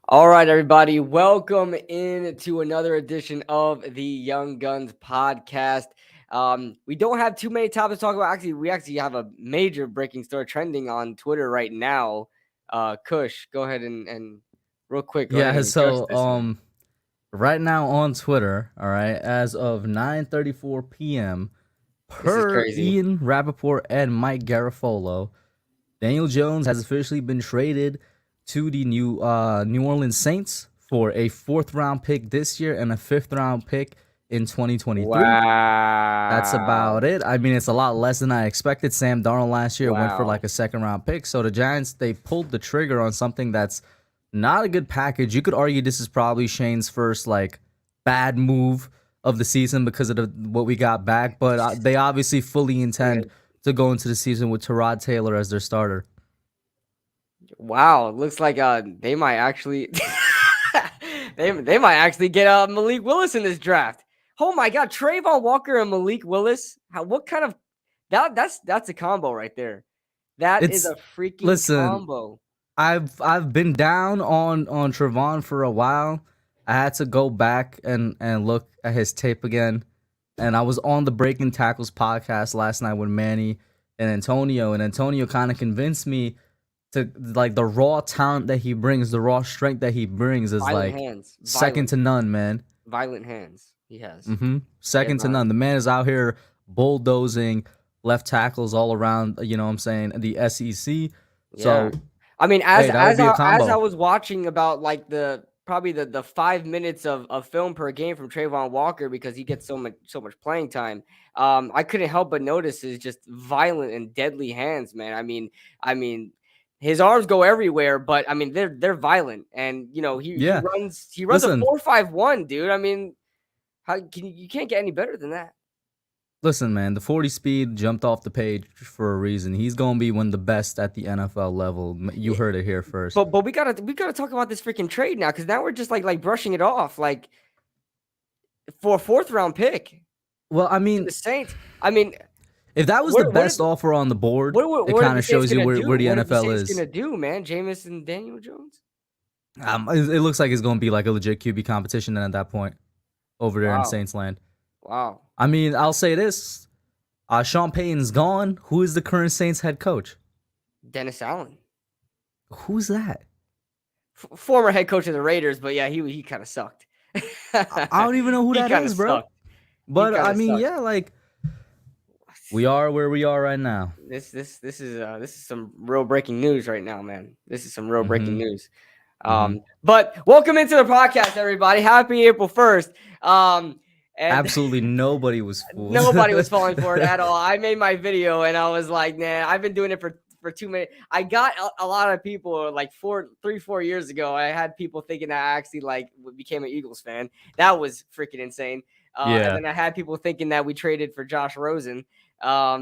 All right, everybody, welcome into another edition of the Young Guns podcast. We don't have too many topics to talk about. We actually have a major breaking story trending on Twitter right now. Kush, go ahead and real quick, go ahead Yeah, and address so this, man. right now on Twitter, all right, as of 9:34 p.m., This is per crazy. Ian Rappaport and Mike Garafolo, Daniel Jones has officially been traded to the New Orleans Saints for a fourth round pick this year and a fifth round pick in 2023. That's about Wow. it. I mean, it's a lot less than I expected. Sam Darnold last year went for Wow. like a second round pick. So the Giants, they pulled the trigger on something that's not a good package. You could argue this is probably Shane's first like bad move of the season because of what we got back, but they obviously fully intend to go into the season with Tyrod Taylor as their starter. Wow. Looks like they might actually they might actually get Malik Willis in this draft. Oh my God, Travon Walker and Malik Willis. What kind of that's a combo right there. That is It's a freaking listen, combo. I've been down on Travon for a while. I had to go back and look at his tape again. And I was on the Breaking Tackles podcast last night with Manny and Antonio kind of convinced me to like the raw talent that he brings, the raw strength that he brings is Violent like hands, second to none, man. violent hands. He has. He has Second to none. The man is out here bulldozing left tackles all around. You know what I'm saying? The SEC. Yeah. So I mean, hey, that would be a as I combo. was watching about like probably the 5 minutes of film per game from Trayvon Walker because he gets so much playing time. I couldn't help but notice his just violent and deadly hands, man. I mean, his arms go everywhere, but I mean they're violent, and he Yeah. runs a Listen, 4.51, dude. I mean, you can't get any better than that. listen, man. The 40 speed jumped off the page for a reason. He's gonna be one of the best at the NFL level. You heard it here first. But we gotta talk about this freaking trade now, because now we're just like brushing it off like for a fourth round pick Well, I to mean, the Saints. I mean, if that was the what what best offer on the board, it what are kind the of Saints shows you gonna where, do? where the What are the NFL Saints is. gonna do, man? Jameis and Daniel Jones. It looks like it's going to be like a legit QB competition then at that point over there in Wow, Saints land. wow. I mean, I'll say this. Sean Payton's gone. Who is the current Saints head coach? Dennis Allen, Who's that? former head coach of the Raiders, but yeah, he kind of sucked. I don't even know who He that kind of is, bro. sucked. He But kind I of mean, sucked. yeah, like we are where we are right now. This is some real breaking news right now, man. This is some real breaking hmm news. hmm But welcome into the podcast, everybody. Happy April 1st. And Absolutely nobody was fooled. nobody was falling for it at all. I made my video and I was like, nah, I've been doing it for too many. I got a lot of people like 4 years ago. I had people thinking that I actually like became an Eagles fan. That was freaking insane. And Yeah, then I had people thinking that we traded for Josh Rosen. That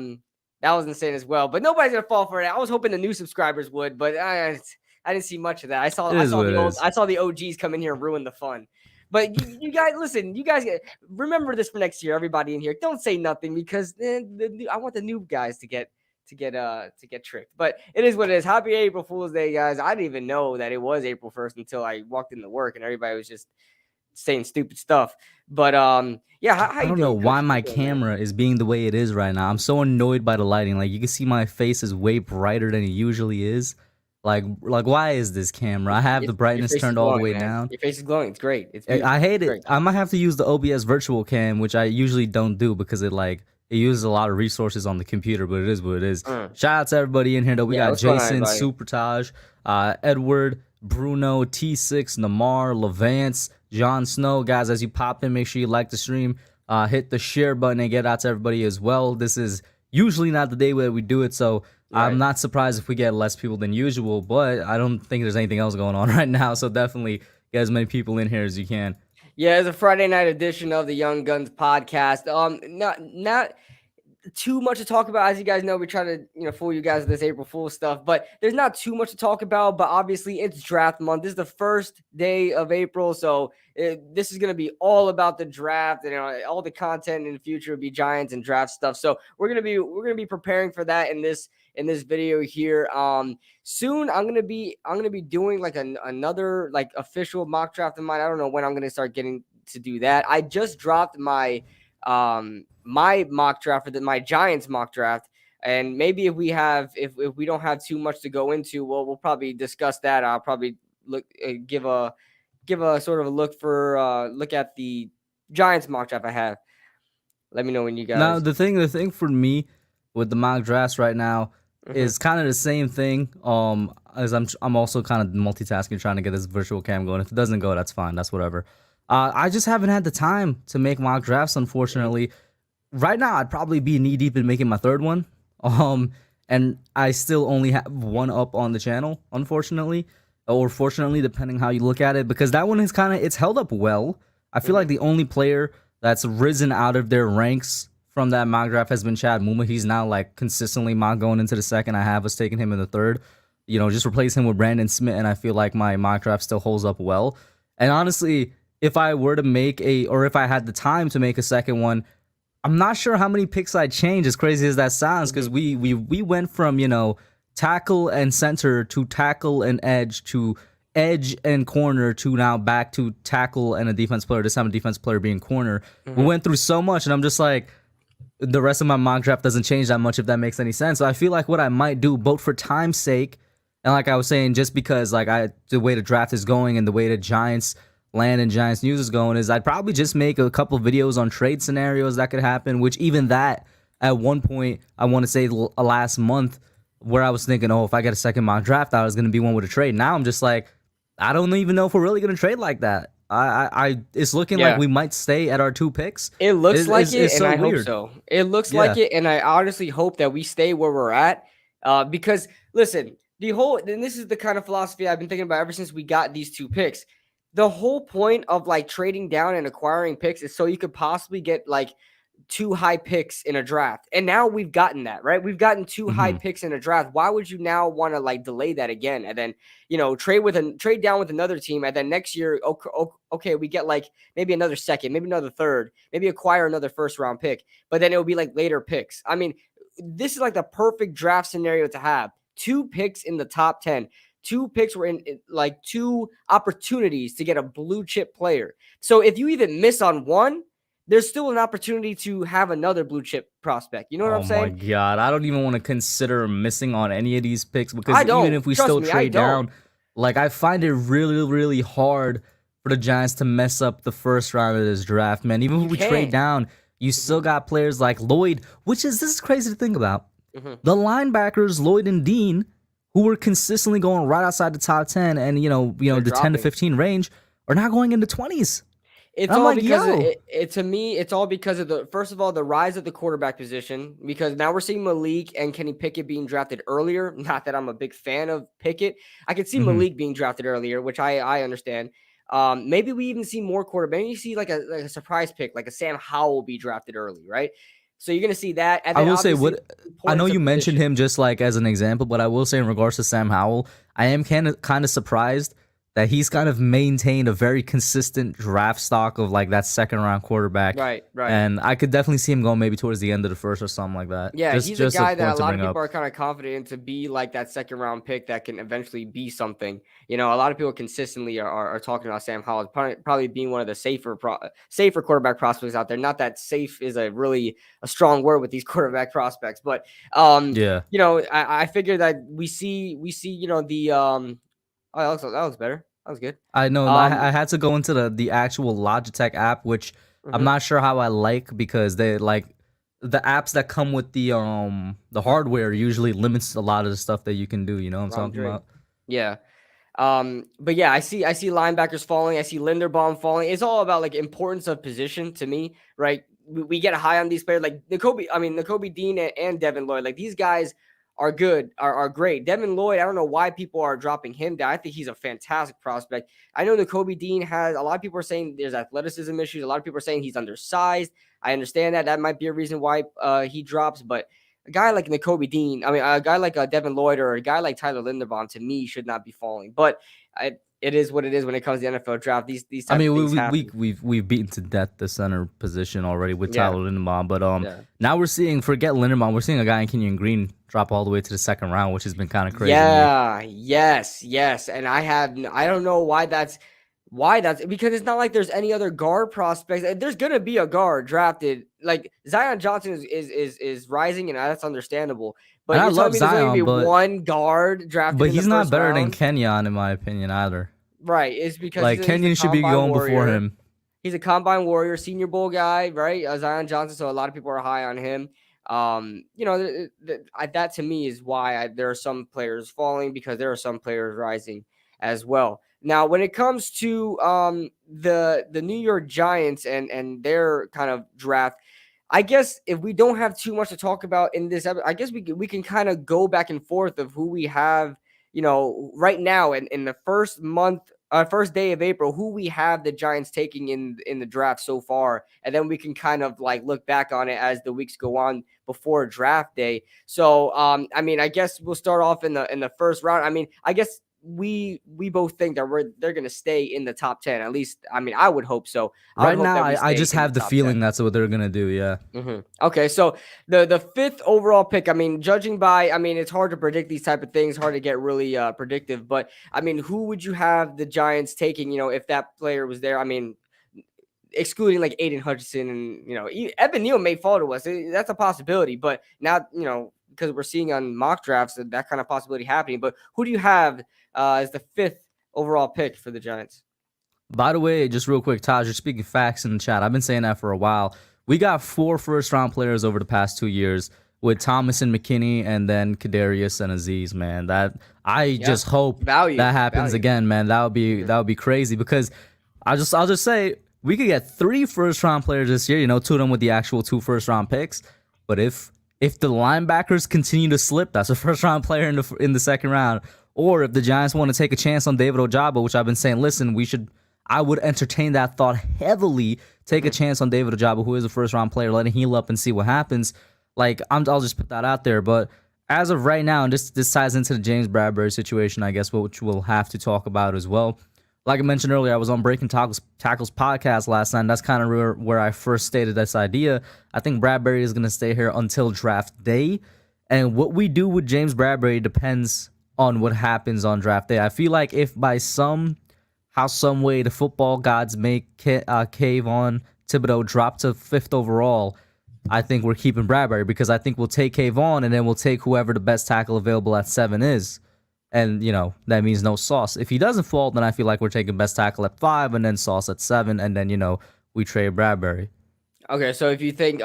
was insane as well. But nobody's gonna fall for it. I was hoping the new subscribers would, but I didn't see much of that. I saw it I is saw what the it old is. I saw the OGs come in here and ruin the fun. But you guys, listen. You guys remember this for next year. Everybody in here, don't say nothing because I want the new guys to get tricked. But it is what it is. Happy April Fool's Day, guys. I didn't even know that it was April 1st until I walked into work and everybody was just saying stupid stuff. But yeah, how I you don't know doing, Coach? why How you my doing, man? camera is being the way it is right now. I'm so annoyed by the lighting. Like you can see my face is way brighter than it usually is. Like why is this camera? I have Your, the your brightness face is turned all the glowing, way man. down. Your face is glowing. It's great. It's I beautiful. hate It's it. great. I might have to use the OBS virtual cam, which I usually don't do because it uses a lot of resources on the computer, but it is what it is. Mm. Shout out to everybody in here though. We Yeah, got what's going on, Jason, everybody? Supertaj, Edward, Bruno, T6, Namar, Levance, Jon Snow. Guys, as you pop in, make sure you like the stream. Hit the share button and get out to everybody as well. This is usually not the day that we do it, so I'm Right. not surprised if we get less people than usual, but I don't think there's anything else going on right now, so definitely get as many people in here as you can. Yeah, it's a Friday night edition of the Young Guns podcast. Not too much to talk about. As you guys know, we try to fool you guys with this April Fool stuff, but there's not too much to talk about. But obviously, it's draft month. This is the first day of April, so this is going to be all about the draft, and all the content in the future will be Giants and draft stuff. So we're gonna be preparing for that in in this video here. Soon I'm gonna be doing like another like official mock draft of mine. I don't know when I'm gonna start getting to do that. I just dropped my my mock draft for my Giants mock draft. And maybe if we don't have too much to go into, we'll probably discuss that. I'll probably give a sort of a look at the Giants mock draft I have. Let me know when you guys. Now the thing for me with the mock drafts right now is kind of the same thing. As I'm also kind of multitasking, trying to get this virtual cam going. If it doesn't go, that's fine. That's whatever. I just haven't had the time to make mock drafts, unfortunately. Right now, I'd probably be knee deep in making my third one. And I still only have one up on the channel, unfortunately, or fortunately, depending how you look at it, because that one is it's held up well. I feel like the only player that's risen out of their ranks from that mock draft has been Chad Muma. He's now like consistently mock going into the second. I have us taking him in the third. Just replace him with Brandon Smith, and I feel like my mock draft still holds up well. And honestly, if I were to if I had the time to make a second one, I'm not sure how many picks I'd change, as crazy as that sounds, because we went from, tackle and center to tackle and edge to edge and corner to now back to tackle and a defense player, this time a defense player being corner. We went through so much, and I'm just like, the rest of my mock draft doesn't change that much, if that makes any sense. So I feel like what I might do, both for time's sake, and like I was saying, just because the way the draft is going and the way the Giants land and Giants news is going, is I'd probably just make a couple videos on trade scenarios that could happen, which even that, at one point, I want to say last month, where I was thinking, if I get a second mock draft, I was going to be one with a trade. Now I'm just like, I don't even know if we're really going to trade like that. It's looking like we might stay at our 2 picks. It looks like it, and I hope so. It looks like it, and I honestly hope that we stay where we're at. Because listen, and this is the kind of philosophy I've been thinking about ever since we got these 2 picks. The whole point of like trading down and acquiring picks is so you could possibly get like 2 high picks in a draft. And now we've gotten that, right? We've gotten 2 high picks in a draft. Why would you now want to like delay that again? And then, trade down with another team. And then next year, okay, we get like maybe another second, maybe another third, maybe acquire another first round pick, but then it will be like later picks. I mean, this is like the perfect draft scenario to have. 2 picks in the top 10. 2 picks were in like 2 opportunities to get a blue chip player. So if you even miss on one, there's still an opportunity to have another blue chip prospect. You know what I'm saying? Oh my God. I don't even want to consider missing on any of these picks, because even if we still trade down, like I find it really, really hard for the Giants to mess up the first round of this draft, man. Even if we trade down, you still got players like Lloyd, this is crazy to think about. The linebackers, Lloyd and Dean, who were consistently going right outside the top 10 and, the 10 to 15 range, are now going into 20s. It's all like, because to me, it's all because of first of all, the rise of the quarterback position, because now we're seeing Malik and Kenny Pickett being drafted earlier. Not that I'm a big fan of Pickett. I could see Malik being drafted earlier, which I understand. Maybe we even see more quarterback. Maybe you see like a surprise pick, like a Sam Howell be drafted early, right? So you're going to see that. And then I will say I know you mentioned him just like as an example, but I will say in regards to Sam Howell, I am kind of surprised that he's kind of maintained a very consistent draft stock of like that second round quarterback. Right. And I could definitely see him going maybe towards the end of the first or something like that. Yeah, he's a guy that a lot of people are kind of confident in to be like that second round pick that can eventually be something. A lot of people consistently are talking about Sam Howell probably being one of the safer quarterback prospects out there. Not that safe is a strong word with these quarterback prospects, but I figure that we see the Oh, that looks better. That was good. I know. I had to go into the actual Logitech app, which I'm not sure how I like, because they like the apps that come with the hardware usually limits a lot of the stuff that you can do. You know what I'm talking about? Yeah. But yeah, I see linebackers falling. I see Linderbaum falling. It's all about like importance of position to me, right? We get high on these players like Nakobe Dean and Devin Lloyd. Like these guys are good, are great. Devin Lloyd, I don't know why people are dropping him down. I think he's a fantastic prospect. I know Nakobe Dean has, a lot of people are saying there's athleticism issues. A lot of people are saying he's undersized. I understand that. That might be a reason why he drops, but a guy like Nakobe Dean, I mean, a guy like Devin Lloyd or a guy like Tyler Linderbaum, to me, should not be falling. But it is what it is when it comes to the NFL draft. These I type of mean, things happen. we've beaten to death the center position already with Yeah, Tyler Linderbaum, but yeah. now we're seeing, forget Linderbaum, we're seeing a guy in Kenyon Green drop all the way to the second round, which has been kind of crazy to me. Yeah, yes. And I don't know why that's because it's not like there's any other guard prospects. There's gonna be a guard drafted. Like Zion Johnson is rising, and that's understandable. And But I you're telling love me there's only gonna Zion, be one guard drafted in the he's not first better than round? Kenyon in my opinion either. Right. It's because Like he's a Kenyon should be combine going before warrior. him. He's a combine warrior, Senior Bowl guy, right? Zion Johnson. So a lot of people are high on him. That to me is why there are some players falling, because there are some players rising as well. Now, when it comes to the New York Giants and their kind of draft, I guess if we don't have too much to talk about in this episode, I guess we can kind of go back and forth of who we have, right now in the first day of April, who we have the Giants taking in the draft so far, and then we can kind of like look back on it as the weeks go on before draft day. So, I mean, I guess we'll start off in the first round. I mean, I guess we both think that they're going to stay in the top 10. At least, I mean, I would hope so. Right now, I just have the feeling 10. that's what they're gonna do. Yeah. Mm-hmm. Okay, so the fifth overall pick. I mean, judging by, I mean, it's hard to predict these type of things. Hard to get really predictive. But I mean, who would you have the Giants taking? If that player was there. I mean, excluding like Aiden Hutchinson and Evan Neal may fall to us. That's a possibility. But now because we're seeing on mock drafts that kind of possibility happening. But who do you have as the fifth overall pick for the Giants? By the way, just real quick, Taj, you're speaking facts in the chat. I've been saying that for a while. We got 4 first-round players over the past 2 years with Thomas and McKinney, and then Kadarius and Aziz. Man, that I just hope that happens again, man. That would be crazy, because I'll just say we could get 3 first-round players this year. 2 of them with the actual 2 first-round picks. But if the linebackers continue to slip, that's a first-round player in the second round. Or if the Giants want to take a chance on David Ojabo, which I've been saying, listen, I would entertain that thought heavily. Take a chance on David Ojabo, who is a first-round player, let him heal up and see what happens. Like, I'll just put that out there. But as of right now, and this ties into the James Bradbury situation, I guess, which we'll have to talk about as well. Like I mentioned earlier, I was on Breaking Tackles podcast last night, and that's kind of where I first stated this idea. I think Bradbury is going to stay here until draft day. And what we do with James Bradbury depends on what happens on draft day. I feel like if by some way the football gods make Kayvon Thibodeaux drop to 5th overall, I think we're keeping Bradbury, because I think we'll take Kayvon and then we'll take whoever the best tackle available at 7 is. And, that means no Sauce. If he doesn't fall, then I feel like we're taking best tackle at 5 and then Sauce at 7, and then, we trade Bradbury. Okay, so if you think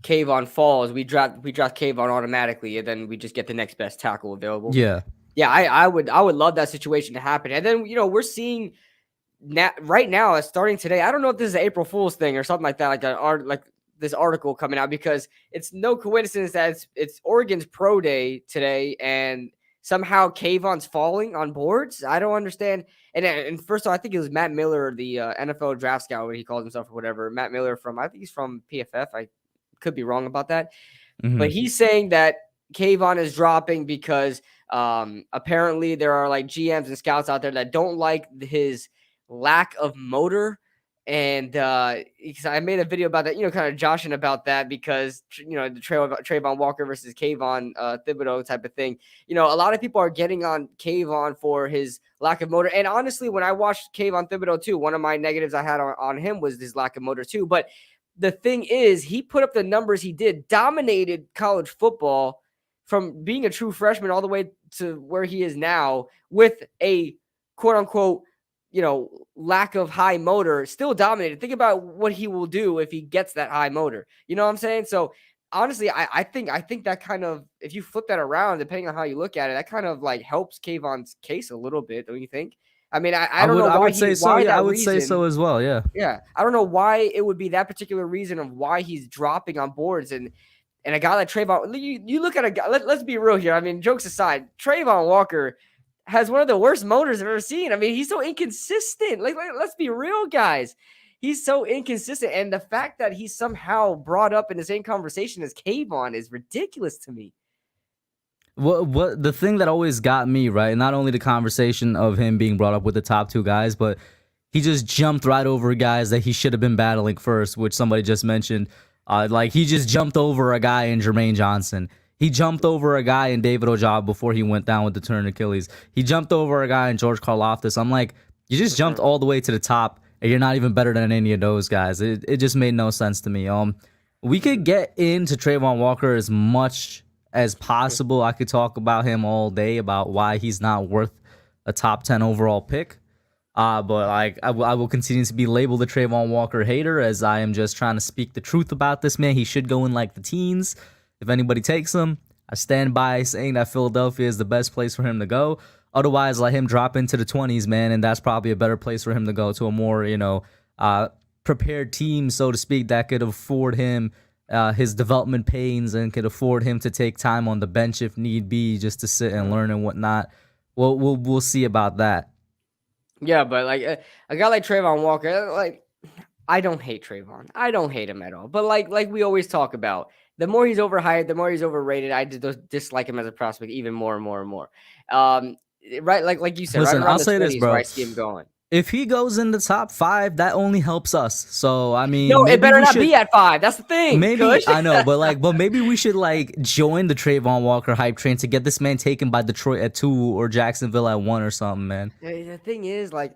Kayvon falls, we draft Kayvon automatically, and then we just get the next best tackle available. Yeah. Yeah, I would love that situation to happen. And then, we're seeing right now, starting today, I don't know if this is an April Fool's thing or something like that, like this article coming out, because it's no coincidence that it's Oregon's pro day today, and somehow Kayvon's falling on boards. I don't understand. And first of all, I think it was Matt Miller, the NFL draft scout, what he calls himself or whatever. Matt Miller I think he's from PFF. I could be wrong about that. Mm-hmm. But he's saying that Kayvon is dropping because apparently there are like GMs and scouts out there that don't like his lack of motor. And because I made a video about that, kind of joshing about that, because, the Travon Walker versus Kayvon Thibodeaux type of thing. A lot of people are getting on Kayvon for his lack of motor. And honestly, when I watched Kayvon Thibodeaux too, one of my negatives I had on him was his lack of motor too. But the thing is, he put up the numbers he did, dominated college football from being a true freshman all the way to where he is now with a quote unquote, lack of high motor, still dominated. Think about what he will do if he gets that high motor. You know what I'm saying? So honestly, I think that kind of, if you flip that around, depending on how you look at it, that kind of like helps Kayvon's case a little bit, don't you think? I mean, I don't know why I would say so. Yeah, I would say so as well. Yeah. Yeah. I don't know why it would be that particular reason of why he's dropping on boards. And a guy like Travon, you look at a guy, let's be real here. I mean, jokes aside, Travon Walker has one of the worst motors I've ever seen. I mean, he's so inconsistent. Like let's be real, guys. he's so inconsistent, and the fact that he's somehow brought up in the same conversation as Kayvon is ridiculous to me. What the thing that always got me, right? Not only the conversation of him being brought up with the top two guys, but he just jumped right over guys that he should have been battling first, which somebody just mentioned. Like he just jumped over a guy in Jermaine Johnson. He jumped over a guy in David Ojabo before he went down with the torn Achilles. He jumped over a guy in George Karlaftis. I'm like, you just jumped all the way to the top, and you're not even better than any of those guys. It just made no sense to me. We could get into Travon Walker as much as possible. I could talk about him all day about why he's not worth a top 10 overall pick. But like I will continue to be labeled a Travon Walker hater, as I am just trying to speak the truth about this man. He should go in like the teens. If anybody takes him, I stand by saying that Philadelphia is the best place for him to go. Otherwise, let him drop into the 20s, man, and that's probably a better place for him to go, to a more, prepared team, so to speak, that could afford him his development pains and could afford him to take time on the bench if need be, just to sit and learn and whatnot. Well, we'll see about that. Yeah, but like a guy like Travon Walker, like I don't hate Travon. I don't hate him at all. But like we always talk about, the more he's overhyped, the more he's overrated. I dislike him as a prospect even more and more and more. Right, like you said, listen, right around I'll the say 20s this, bro. where I see him going. If he goes in the top 5, that only helps us. So I mean, no, it better not be at 5. That's the thing. Maybe I know, but maybe we should like join the Travon Walker hype train to get this man taken by Detroit at 2 or Jacksonville at 1 or something, man. The thing is, like,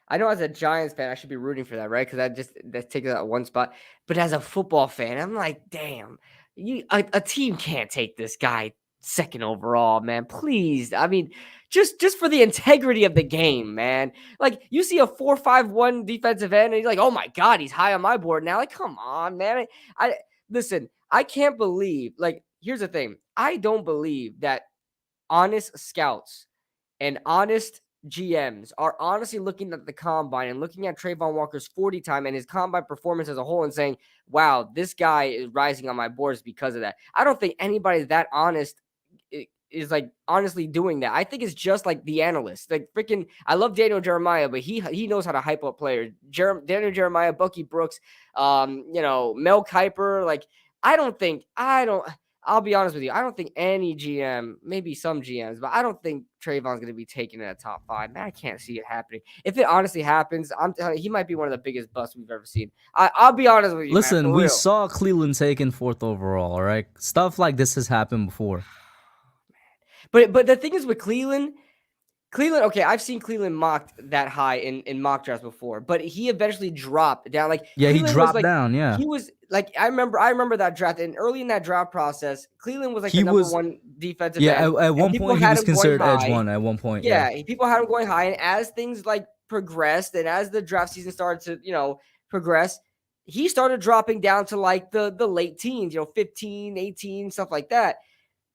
I know as a Giants fan, I should be rooting for that, right? Because that takes that one spot. But as a football fan, I'm like, damn, a team can't take this guy 2nd overall, man. Please, I mean, just for the integrity of the game, man. Like, you see a 4.51 defensive end, and you're like, oh my god, he's high on my board now. Like, come on, man. I listen. I can't believe. Like, here's the thing. I don't believe that honest scouts and honest GMs are honestly looking at the combine and looking at Travon Walker's 40 time and his combine performance as a whole and saying, wow, this guy is rising on my boards because of that. I don't think anybody that honest is like honestly doing that. I think it's just like the analysts. Like freaking, I love Daniel Jeremiah, but he knows how to hype up players. Daniel Jeremiah, Bucky Brooks, Mel Kiper. Like, I'll be honest with you. I don't think any GM, maybe some GMs, but I don't think Travon's going to be taken in a top 5. Man, I can't see it happening. If it honestly happens, I'm telling you, he might be one of the biggest busts we've ever seen. I'll be honest with you. Listen, man, we saw Cleveland taken 4th overall, all right? Stuff like this has happened before. But the thing is with Cleveland, okay, I've seen Cleveland mocked that high in mock drafts before, but he eventually dropped down. Like, yeah, Cleveland he dropped down. Yeah, he was like, I remember that draft, and early in that draft process, Cleveland was like the number 1 defensive end. At one point he was considered edge 1. At one point, people had him going high, and as things like progressed, and as the draft season started to progress, he started dropping down to like the late teens, 15, 18, stuff like that.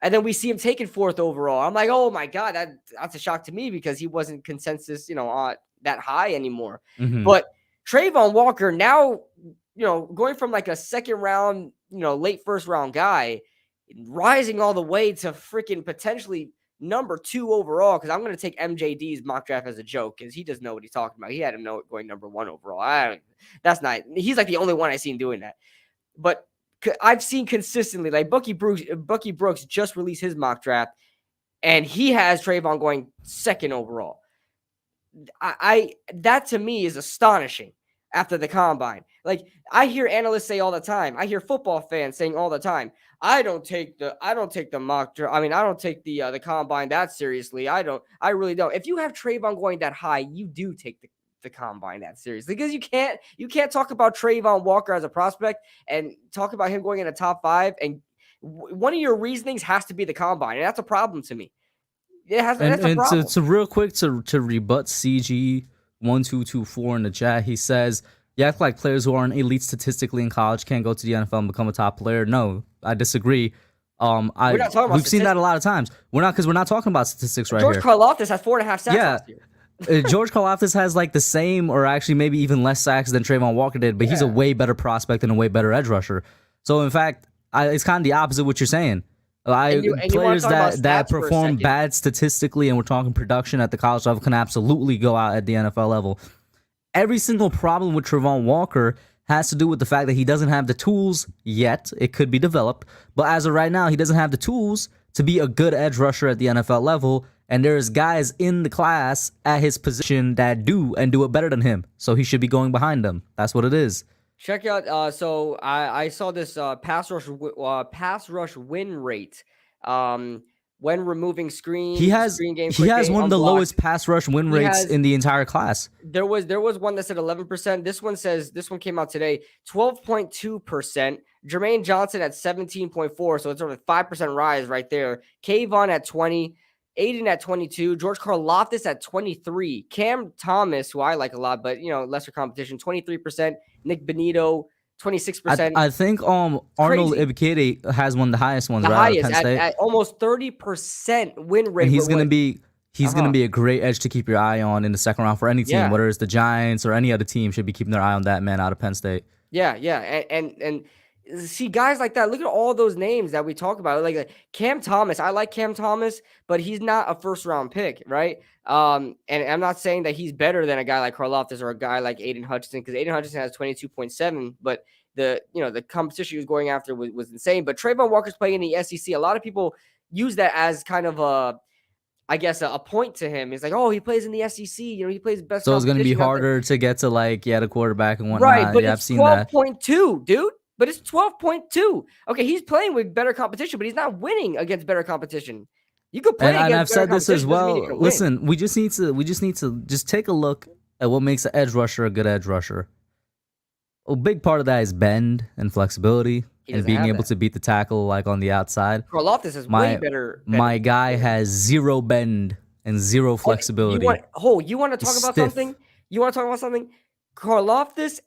And then we see him taken 4th overall. I'm like, oh my god, that's a shock to me because he wasn't consensus, on that high anymore. Mm-hmm. But Travon Walker now, going from like a 2nd round, late 1st round guy, rising all the way to freaking potentially number 2 overall. Because I'm going to take MJD's mock draft as a joke because he doesn't know what he's talking about. He had him going number 1 overall. He's like the only one I've seen doing that. But I've seen consistently, like Bucky Brooks just released his mock draft, and he has Travon going 2nd overall. That to me is astonishing after the combine. Like, I hear analysts say all the time. I hear football fans saying all the time, I don't take the mock draft. I mean, I don't take the combine that seriously. I really don't. If you have Travon going that high, you do take the combine that seriously, because you can't talk about Travon Walker as a prospect and talk about him going in a top 5, and one of your reasonings has to be the combine, and that's a problem to me. That's a problem. So real quick to rebut CG1224 in the chat, he says, you act like players who aren't elite statistically in college can't go to the NFL and become a top player. No, I disagree. We've seen that a lot of times. We're not talking about statistics right George here. George Karlaftis has 4.5 sacks last year. George Karlaftis has like the same, or actually maybe even less sacks than Travon Walker did, but he's a way better prospect and a way better edge rusher. So in fact, it's kind of the opposite of what you're saying. Players that perform bad statistically, and we're talking production at the college level, can absolutely go out at the NFL level. every single problem with Travon Walker has to do with the fact that he doesn't have the tools yet. It could be developed, but as of right now, he doesn't have the tools to be a good edge rusher at the NFL level. And there's guys in the class at his position that do and do it better than him. So he should be going behind them. That's what it is. Check out. So I saw this pass rush win rate. When removing screen game, he has one of the unblocked. lowest pass rush win rates in the entire class. There was one that said 11%. This one came out today, 12.2%. Jermaine Johnson at 17.4, so it's sort of a 5% rise right there. Kayvon at 20, Aiden at 22, George Karlaftis at 23, Cam Thomas, who I like a lot, but lesser competition, 23%. Nick Benito, 26%. I think Arnold Ibikade has one of the highest ones, right? Highest at almost 30% win rate. And he's gonna be a great edge to keep your eye on in the second round for any team, whether it's the Giants or any other team. Should be keeping their eye on that man out of Penn State. Yeah, and see guys like that. Look at all those names that we talk about. Like Cam Thomas, I like Cam Thomas, but he's not a first round pick, right? And I'm not saying that he's better than a guy like Karlaftis or a guy like Aiden Hutchinson, because Aiden Hutchinson has 22.7, but the competition he was going after was insane. But Travon Walker's playing in the SEC. A lot of people use that as kind of a point to him. It's like, oh, he plays in the SEC. He plays best. So it's going to be harder to get to the quarterback and whatnot. Right, but yeah, it's I've seen that. 12.2, dude. But it's 12.2. Okay, he's playing with better competition, but he's not winning against better competition. You could play against and I've said this as well. Listen, we just need to just take a look at what makes an edge rusher a good edge rusher. A big part of that is bend and flexibility and being able to beat the tackle on the outside. Karlaftis is way better. My guy has zero bend and zero flexibility. You want to talk about something? You want to talk about something? Karlaftis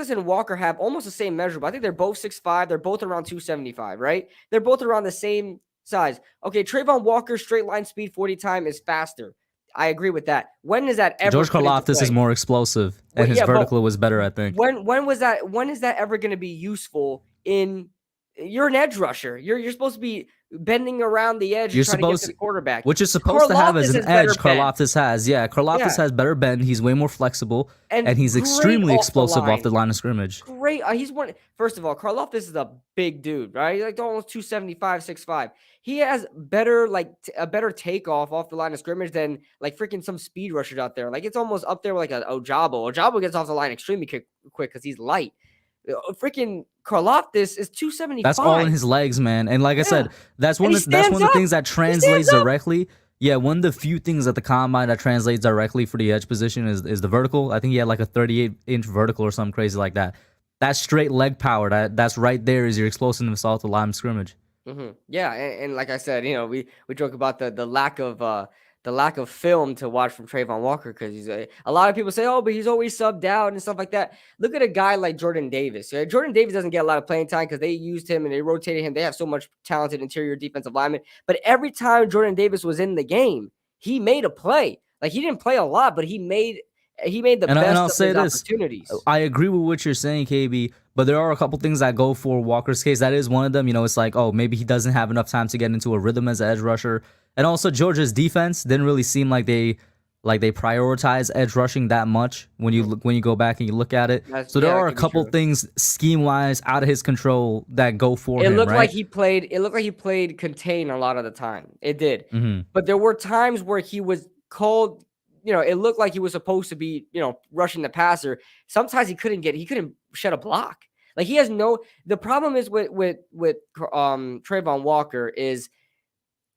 and Walker have almost the same measure, but I think they're both 6'5". They're both around 275, right? They're both around the same size. Okay, Travon Walker's straight line speed 40 time is faster. I agree with that. When is that ever? George Karlaftis is more explosive, and his vertical was better, I think. When was that? When is that ever going to be useful? You're an edge rusher. You're supposed to be bending around the edge. You're trying to get to the quarterback, which is supposed to have as an edge. Karlaftis has, Karlaftis has better bend. He's way more flexible, and he's extremely explosive off the line of scrimmage. Great. He's one. First of all, Karlaftis is a big dude, right? He's almost 275, 6'5". He has better a better takeoff off the line of scrimmage than freaking some speed rushers out there. It's almost up there with an Ojabo. Ojabo gets off the line extremely quick because he's light. Freaking Karlaftis is 275. That's all in his legs, man. And like I said, that's one of the things that translates directly. Yeah, one of the few things at the combine that translates directly for the edge position is the vertical. I think he had a 38-inch vertical or something crazy like that. That's straight leg power. That's right there is your explosiveness off the line of scrimmage. Mm-hmm. Yeah, and like I said, we joke about the lack of film to watch from Travon Walker, because a lot of people say, oh, but he's always subbed out and stuff like that. Look at a guy like Jordan Davis. Jordan Davis doesn't get a lot of playing time because they used him and they rotated him. They have so much talented interior defensive linemen. But every time Jordan Davis was in the game, he made a play. He didn't play a lot, but he made the best of his opportunities. I agree with what you're saying, KB, but there are a couple things that go for Walker's case. That is one of them. It's maybe he doesn't have enough time to get into a rhythm as an edge rusher. And also Georgia's defense didn't really seem like they prioritize edge rushing that much when you go back and you look at it. So there are a couple things scheme-wise out of his control that go for him. It looked like he played contain a lot of the time. It did. Mm-hmm. But there were times where he was called, it looked like he was supposed to be, rushing the passer. Sometimes he couldn't shed a block. The problem is with Travon Walker is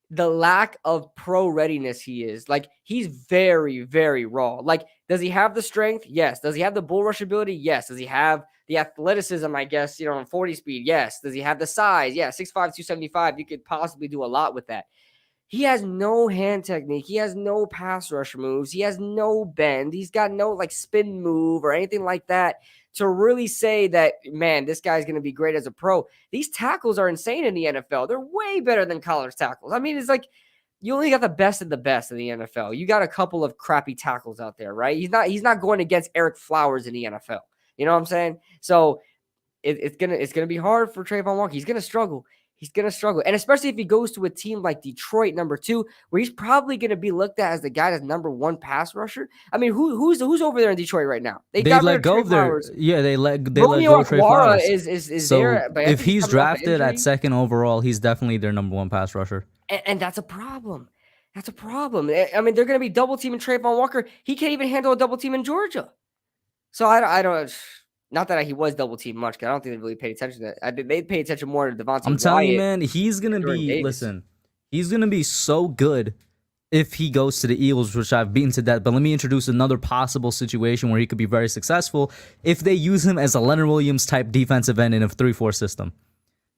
the lack of pro readiness he is. He's very, very raw. Does he have the strength? Yes. Does he have the bull rush ability? Yes. Does he have the athleticism, I guess, 40 speed? Yes. Does he have the size? Yeah, 6'5", 275. You could possibly do a lot with that. He has no hand technique. He has no pass rush moves. He has no bend. He's got no spin move or anything like that to really say that, man, this guy's going to be great as a pro. These tackles are insane in the NFL. They're way better than college tackles. I mean, it's you only got the best of the best in the NFL. You got a couple of crappy tackles out there, right? He's not going against Eric Flowers in the NFL. You know what I'm saying? So it's gonna be hard for Travon Walker. He's gonna struggle. he's going to struggle. And especially if he goes to a team like Detroit, number 2, where he's probably going to be looked at as the guy that's number 1 pass rusher. I mean, who's over there in Detroit right now? They got let rid of go Trey of their Flowers. they let Romeo go of Trey Okwara Flowers. is So there, but I if think he's coming off an drafted at injury. 2nd overall, he's definitely their number 1 pass rusher. And that's a problem. That's a problem. I mean, they're going to be double teaming Trayvon Walker. He can't even handle a double team in Georgia. So I don't. Not that he was double teamed much, because I don't think they really paid attention to that. They paid attention more to Devontae I'm telling you, Wyatt man, he's gonna and Jordan be. Davis. Listen, he's gonna be so good if he goes to the Eagles, which I've beaten to death. But let me introduce another possible situation where he could be very successful if they use him as a Leonard Williams type defensive end in a 3-4 system.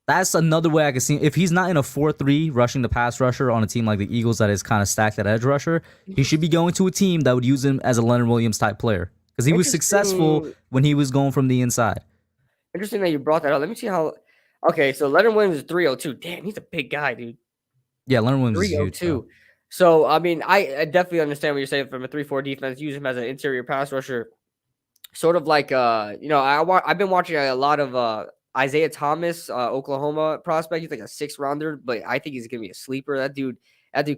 That's another way I can see if he's not in a 4-3 rushing the pass rusher on a team like the Eagles that is kind of stacked at edge rusher. He should be going to a team that would use him as a Leonard Williams type player because he was successful when he was going from the inside. Interesting that you brought that up. Let me see how. Okay, so Leonard Williams is 302. Damn, he's a big guy, dude. Yeah, Leonard Williams is huge. 302. So, I mean, I definitely understand what you're saying from a 3-4 defense. Use him as an interior pass rusher. Sort of like, I've been watching a lot of Isaiah Thomas, Oklahoma prospect. He's like a 6th rounder, but I think he's going to be a sleeper. That dude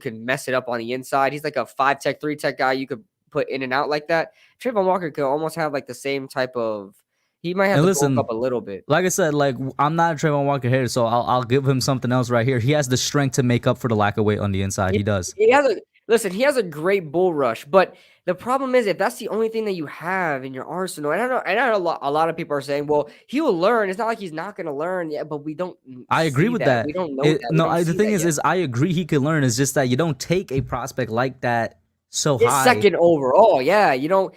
can mess it up on the inside. He's like a 5-tech, 3-tech guy you could put in and out like that. Trayvon Walker could almost have like the same type of. He might have to bulk up a little bit. Like I said, like I'm not a Trayvon Walker hater, so I'll give him something else right here. He has the strength to make up for the lack of weight on the inside. He does. He has a great bull rush, but the problem is if that's the only thing that you have in your arsenal, and I know a lot of people are saying, well, he will learn. It's not like he's not going to learn yet, but we don't. I agree with that. We don't know that. No, the thing is I agree he could learn. It's just that you don't take a prospect like that so high. 2nd overall, yeah, you don't.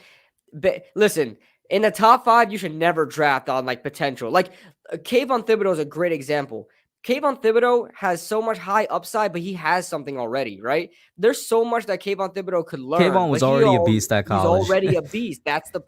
But listen. In the top 5, you should never draft on like potential. Like Kayvon Thibodeaux is a great example. Kayvon Thibodeaux has so much high upside, but he has something already, right? There's so much that Kayvon Thibodeaux could learn. Kayvon was already a beast at college. He's already a beast. That's the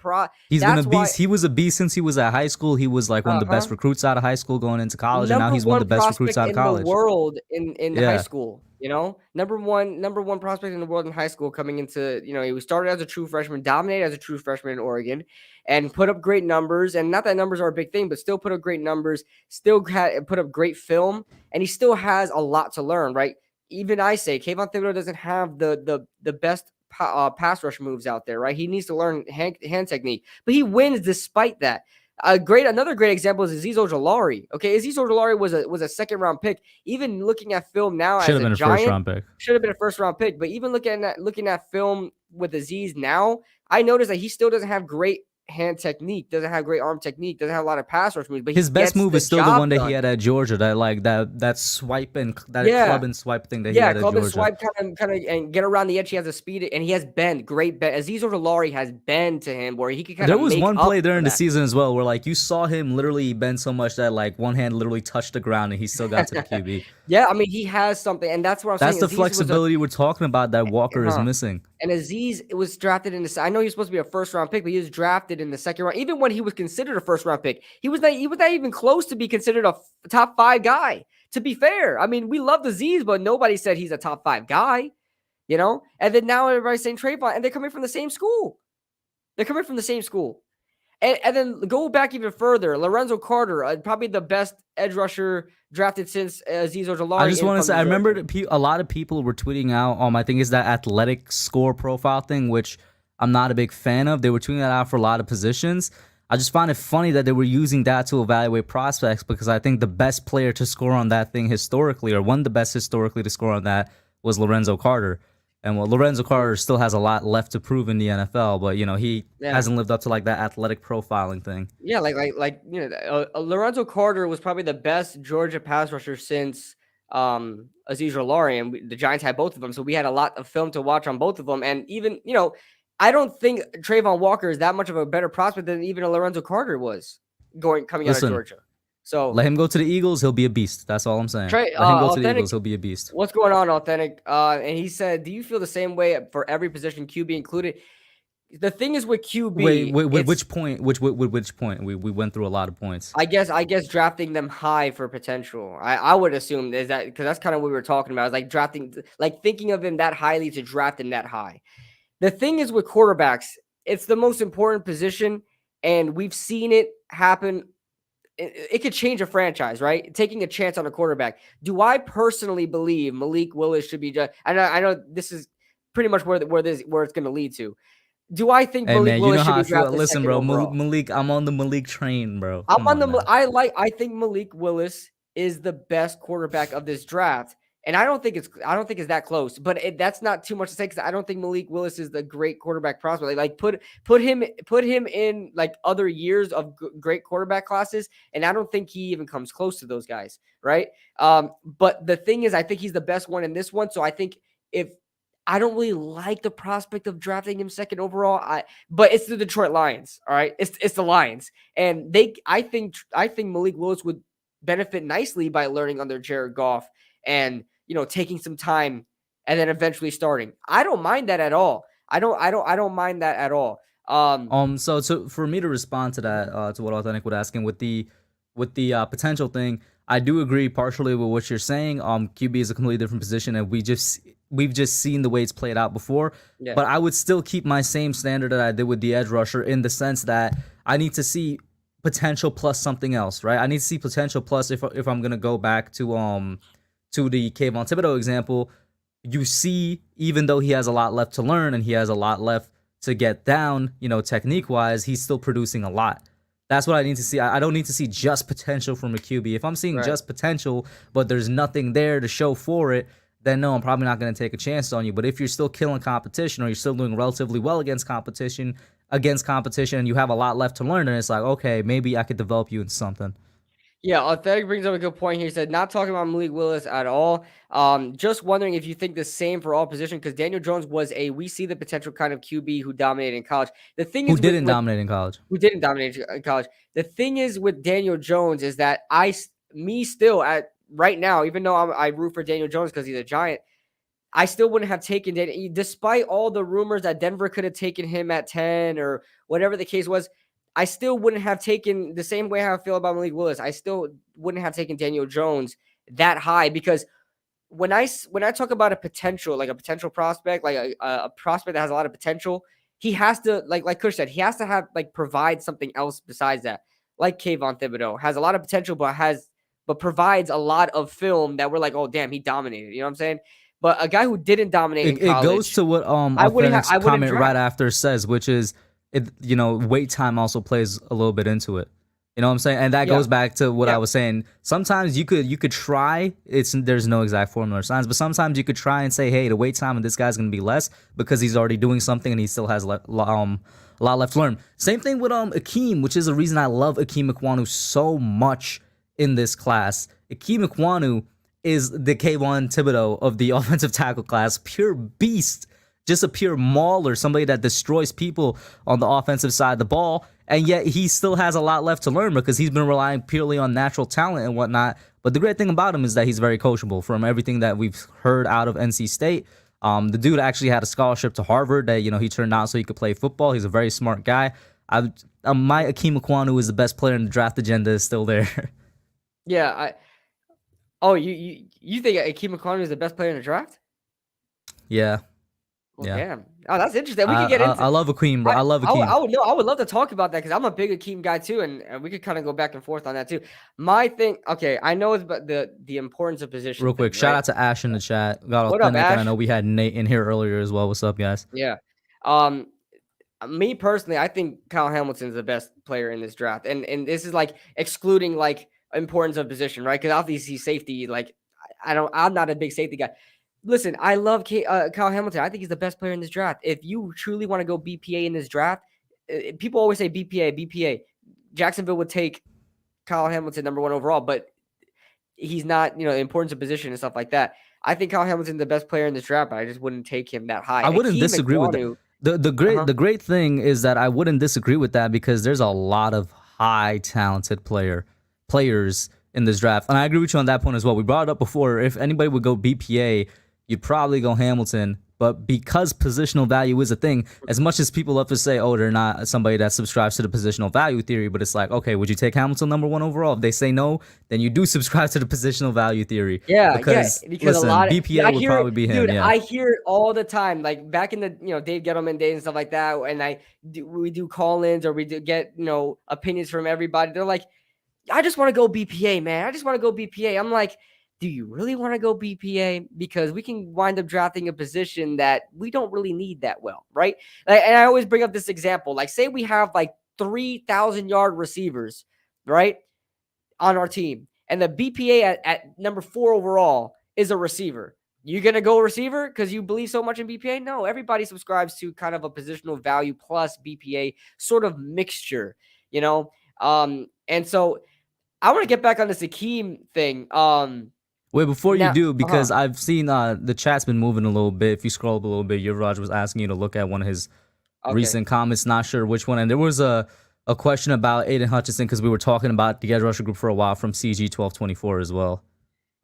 He's been a beast. He was a beast since he was at high school. He was like one of the best recruits out of high school going into college, and now he's one of the best recruits out of college. In the world in high school. You know, number one prospect in the world in high school coming into, he started as a true freshman, dominated as a true freshman in Oregon, and put up great numbers. And not that numbers are a big thing, but still put up great numbers, still put up great film, and he still has a lot to learn, right? Even I say Kayvon Thibodeaux doesn't have the best pass rush moves out there, right? He needs to learn hand technique, but he wins despite that. Another great example is Azeez Ojulari. Okay, Azeez Ojulari was a 2nd-round pick. Even looking at film now, should have been a first-round pick. Should have been a first-round pick. But even looking at film with Azeez now, I noticed that he still doesn't have great hand technique, doesn't have great arm technique, doesn't have a lot of pass rush moves. But his best move is still the one that he had at Georgia. That swipe and club and swipe thing that he had at Georgia. Yeah, club and swipe kind of and get around the edge. He has a speed and he has bend, great bend. Azeez Ojulari has bend to him where he could kind of. There was one play during the season as well where like you saw him literally bend so much that like one hand literally touched the ground and he still got to the QB. Yeah, I mean he has something, and that's what I'm saying. That's the flexibility we're talking about that Walker is missing. And Azeez was drafted in the. I know he was supposed to be a 1st-round pick, but he was drafted in the 2nd round. Even when he was considered a 1st-round pick, he was not even close to be considered a top 5 guy. To be fair, I mean we love Azeez, but nobody said he's a top 5 guy. And then now everybody's saying Trayvon, and they're coming from the same school. And then go back even further. Lorenzo Carter, probably the best edge rusher drafted since Azeez Ojulari. I just want to say, I remember a lot of people were tweeting out, I think it's that athletic score profile thing, which I'm not a big fan of. They were tweeting that out for a lot of positions. I just find it funny that they were using that to evaluate prospects because I think the best player to score on that thing historically, or one of the best historically to score on that, was Lorenzo Carter. And Lorenzo Carter still has a lot left to prove in the NFL, but he hasn't lived up to like that athletic profiling thing. Yeah, Lorenzo Carter was probably the best Georgia pass rusher since Azeez Ojulari, and the Giants had both of them, so we had a lot of film to watch on both of them. And even I don't think Trayvon Walker is that much of a better prospect than even a Lorenzo Carter was coming out of Georgia. So let him go to the Eagles. He'll be a beast. That's all I'm saying. Let him go to the Eagles. He'll be a beast. What's going on, Authentic? And he said, do you feel the same way for every position, QB included? The thing is with QB. Wait, which point? Which point? We went through a lot of points. I guess drafting them high for potential. I would assume is that because that's kind of what we were talking about. It's like drafting, like thinking of him that highly to draft him that high. The thing is with quarterbacks, it's the most important position, and we've seen it happen it could change a franchise, right? Taking a chance on a quarterback. Do I personally believe Malik Willis should be just? I know this is pretty much where it's going to lead to. Do I think Hey Malik man, you Willis know should how I be feel. drafted Listen, second bro, overall? Malik, I'm on the Malik train, bro. I'm Come on on the. now. I think Malik Willis is the best quarterback of this draft, and I don't think it's that close. But that's not too much to say because I don't think Malik Willis is the great quarterback prospect. Like put him in like other years of great quarterback classes, and I don't think he even comes close to those guys, right? But the thing is, I think he's the best one in this one. So I think if I don't really like the prospect of drafting him second overall, but it's the Detroit Lions, all right? It's the Lions. And I think Malik Willis would benefit nicely by learning under Jared Goff and taking some time and then eventually starting. I don't mind that at all. I don't mind that at all. So for me to respond to that, to what Authentic was asking with the potential thing, I do agree partially with what you're saying. QB is a completely different position, and we've just seen the way it's played out before. Yeah. But I would still keep my same standard that I did with the edge rusher in the sense that I need to see potential plus something else, right? I need to see potential plus if I'm gonna go back to the Kayvon Thibodeaux example. You see, even though he has a lot left to learn and he has a lot left to get down, technique wise, he's still producing a lot. That's what I need to see. I don't need to see just potential from a QB. If I'm seeing just potential, but there's nothing there to show for it, then no, I'm probably not going to take a chance on you. But if you're still killing competition or you're still doing relatively well against competition, and you have a lot left to learn, then it's like, okay, maybe I could develop you into something. Yeah, Authentic brings up a good point here. He said, not talking about Malik Willis at all. Just wondering if you think the same for all positions, because Daniel Jones was we see the potential kind of QB who dominated in college. The thing Who is, didn't dominate in college? Who didn't dominate in college. The thing is with Daniel Jones is that still at right now, even though I root for Daniel Jones because he's a Giant, I still wouldn't have taken Daniel, despite all the rumors that Denver could have taken him at 10 or whatever the case was. I still wouldn't have taken the same way how I feel about Malik Willis. I still wouldn't have taken Daniel Jones that high because when I talk about a potential prospect, like a prospect that has a lot of potential, he has to like Kush said, he has to have provide something else besides that. Like Kayvon Thibodeaux has a lot of potential, but provides a lot of film that we're like, oh damn, he dominated. You know what I'm saying? But a guy who didn't dominate in college, it goes to what Authentic's comment right after says, which is wait time also plays a little bit into it. You know what I'm saying? And that goes back to what I was saying. Sometimes you could try. There's no exact formula or science, but sometimes you could try and say, hey, the wait time of this guy's gonna be less because he's already doing something and he still has a lot left to learn. Same thing with Akeem, which is the reason I love Akeem Ekwonu so much in this class. Akeem Ekwonu is the Kayvon Thibodeaux of the offensive tackle class, pure beast. Just a pure mauler, somebody that destroys people on the offensive side of the ball, and yet he still has a lot left to learn because he's been relying purely on natural talent and whatnot. But the great thing about him is that he's very coachable. From everything that we've heard out of NC State, the dude actually had a scholarship to Harvard that he turned out so he could play football. He's a very smart guy. My Akeem Ekwonu is the best player in the draft agenda is still there. Yeah, you think Akeem Ekwonu is the best player in the draft? Yeah. Well, damn. Oh, that's interesting. We could get into. I love Akeem, bro. I love Akeem. I would love to talk about that because I'm a big Akeem guy too, and we could kind of go back and forth on that too. My thing, okay, I know it's about the importance of position. Real quick, shout out to Ash in the chat. Got What up, Authentic, Ash? and I know we had Nate in here earlier as well. What's up, guys? Yeah. Me personally, I think Kyle Hamilton's the best player in this draft, and this is excluding importance of position, right? Because obviously safety, I'm not a big safety guy. Listen, I love Kyle Hamilton. I think he's the best player in this draft. If you truly want to go BPA in this draft, people always say BPA. Jacksonville would take Kyle Hamilton number 1 overall, but he's not, the importance of position and stuff like that. I think Kyle Hamilton's the best player in this draft, but I just wouldn't take him that high. I wouldn't disagree with that. The great thing is that I wouldn't disagree with that because there's a lot of high talented players in this draft. And I agree with you on that point as well. We brought it up before. If anybody would go BPA, you'd probably go Hamilton, but because positional value is a thing, as much as people love to say, oh, they're not somebody that subscribes to the positional value theory, but it's like, okay, would you take Hamilton number 1 overall? If they say no, then you do subscribe to the positional value theory. Yeah, because listen, a lot of BPA would probably be him. Dude, yeah. I hear it all the time, back in the Dave Gettleman days and stuff like that, and we do call-ins or we do get opinions from everybody. They're like, I just want to go BPA, man. I just want to go BPA. I'm like, do you really want to go BPA? Because we can wind up drafting a position that we don't really need that well, right? And I always bring up this example. Like, say we have like 3,000-yard receivers, right, on our team, and the BPA at number 4 overall is a receiver. You gonna go receiver because you believe so much in BPA? No, everybody subscribes to kind of a positional value plus BPA sort of mixture, you know. And so I want to get back on this Akeem thing. Wait, before you Now, do, because I've seen the chat's been moving a little bit. If you scroll up a little bit, Yuvraj was asking you to look at one of his okay. recent comments. Not sure which one, and there was a question about Aiden Hutchinson because we were talking about the edge rusher group for a while from CG1224 as well.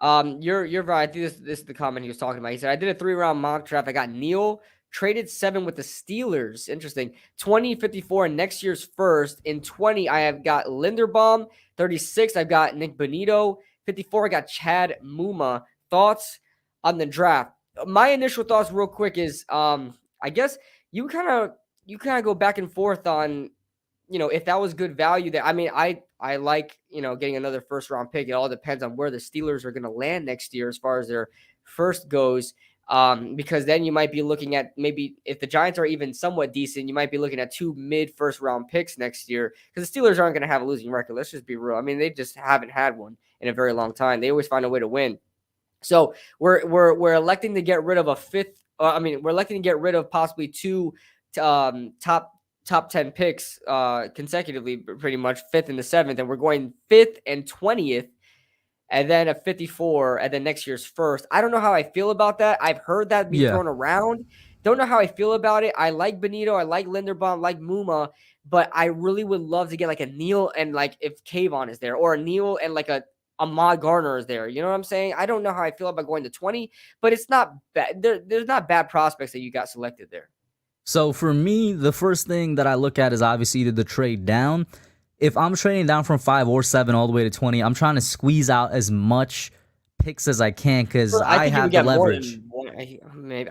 You're right. I think this is the comment he was talking about. He said, I did a 3-round mock draft. I got Neal, traded 7 with the Steelers. Interesting. 20, 54, and next year's first. In 20, I have got Linderbaum. 36, I've got Nick Bonito. 54, I got Chad Muma. Thoughts on the draft? My initial thoughts, real quick, is I guess you kind of go back and forth on, if that was good value there. I mean, I like, getting another first round pick. It all depends on where the Steelers are going to land next year as far as their first goes. Because then you might be looking at, maybe if the Giants are even somewhat decent, you might be looking at 2 mid first round picks next year, because the Steelers aren't going to have a losing record. Let's just be real. I mean, they just haven't had one in a very long time. They always find a way to win. So we're electing to get rid of a fifth. We're electing to get rid of possibly 2 top 10 picks consecutively, pretty much 5th and the 7th, and we're going 5th and 20th, and then a 54, and then next year's first. I don't know how I feel about that. I've heard that be thrown around. Don't know how I feel about it. I like Benito, I like Linderbaum, I like Muma, but I really would love to get like a Neal, and like if Kayvon is there, or a Neal and like a Ahmad Garner is there. You know what I'm saying? I don't know how I feel about going to 20, but it's not bad. There's not bad prospects that you got selected there. So for me, the first thing that I look at is obviously either the trade down. If I'm trading down from 5 or 7 all the way to 20, I'm trying to squeeze out as much picks as I can because I have the leverage.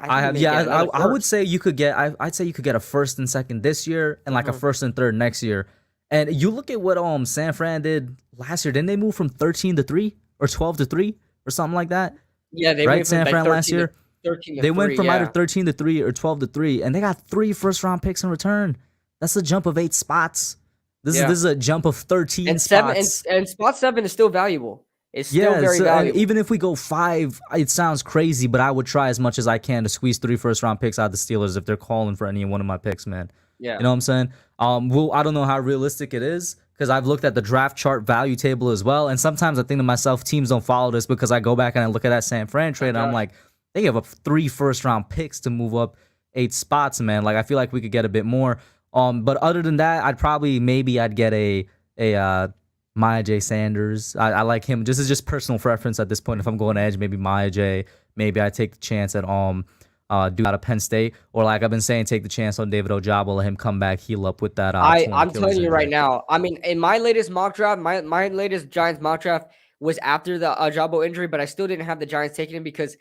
I would say you could get. I'd say you could get a first and second this year and like a first and third next year. And you look at what San Fran did last year. Didn't they move from 13 to 3 or 12 to 3 or something like that? Yeah, they right. San Fran last year. 13 to they 3, went from either 13 to 3 or 12 to 3, and they got 3 first round picks in return. That's a jump of 8 spots. This is a jump of 13 spots. And spot 7 is still valuable. It's still very valuable. Even if we go 5, it sounds crazy, but I would try as much as I can to squeeze 3 first round picks out of the Steelers if they're calling for any one of my picks, man. Yeah. You know what I'm saying? I don't know how realistic it is because I've looked at the draft chart value table as well, and sometimes I think to myself, teams don't follow this because I go back and I look at that San Fran trade, and I'm like, they give up 3 first round picks to move up 8 spots, man. Like, I feel like we could get a bit more. But other than that, I'd get a Maya J. Sanders. I like him. This is just personal preference at this point. If I'm going edge, maybe Maya J. Maybe I take the chance at dude out of Penn State, or like I've been saying, take the chance on David Ojabo, let him come back, heal up with that. I'm telling you right now. I mean, in my latest mock draft, my latest Giants mock draft was after the Ojabo injury, but I still didn't have the Giants taking him because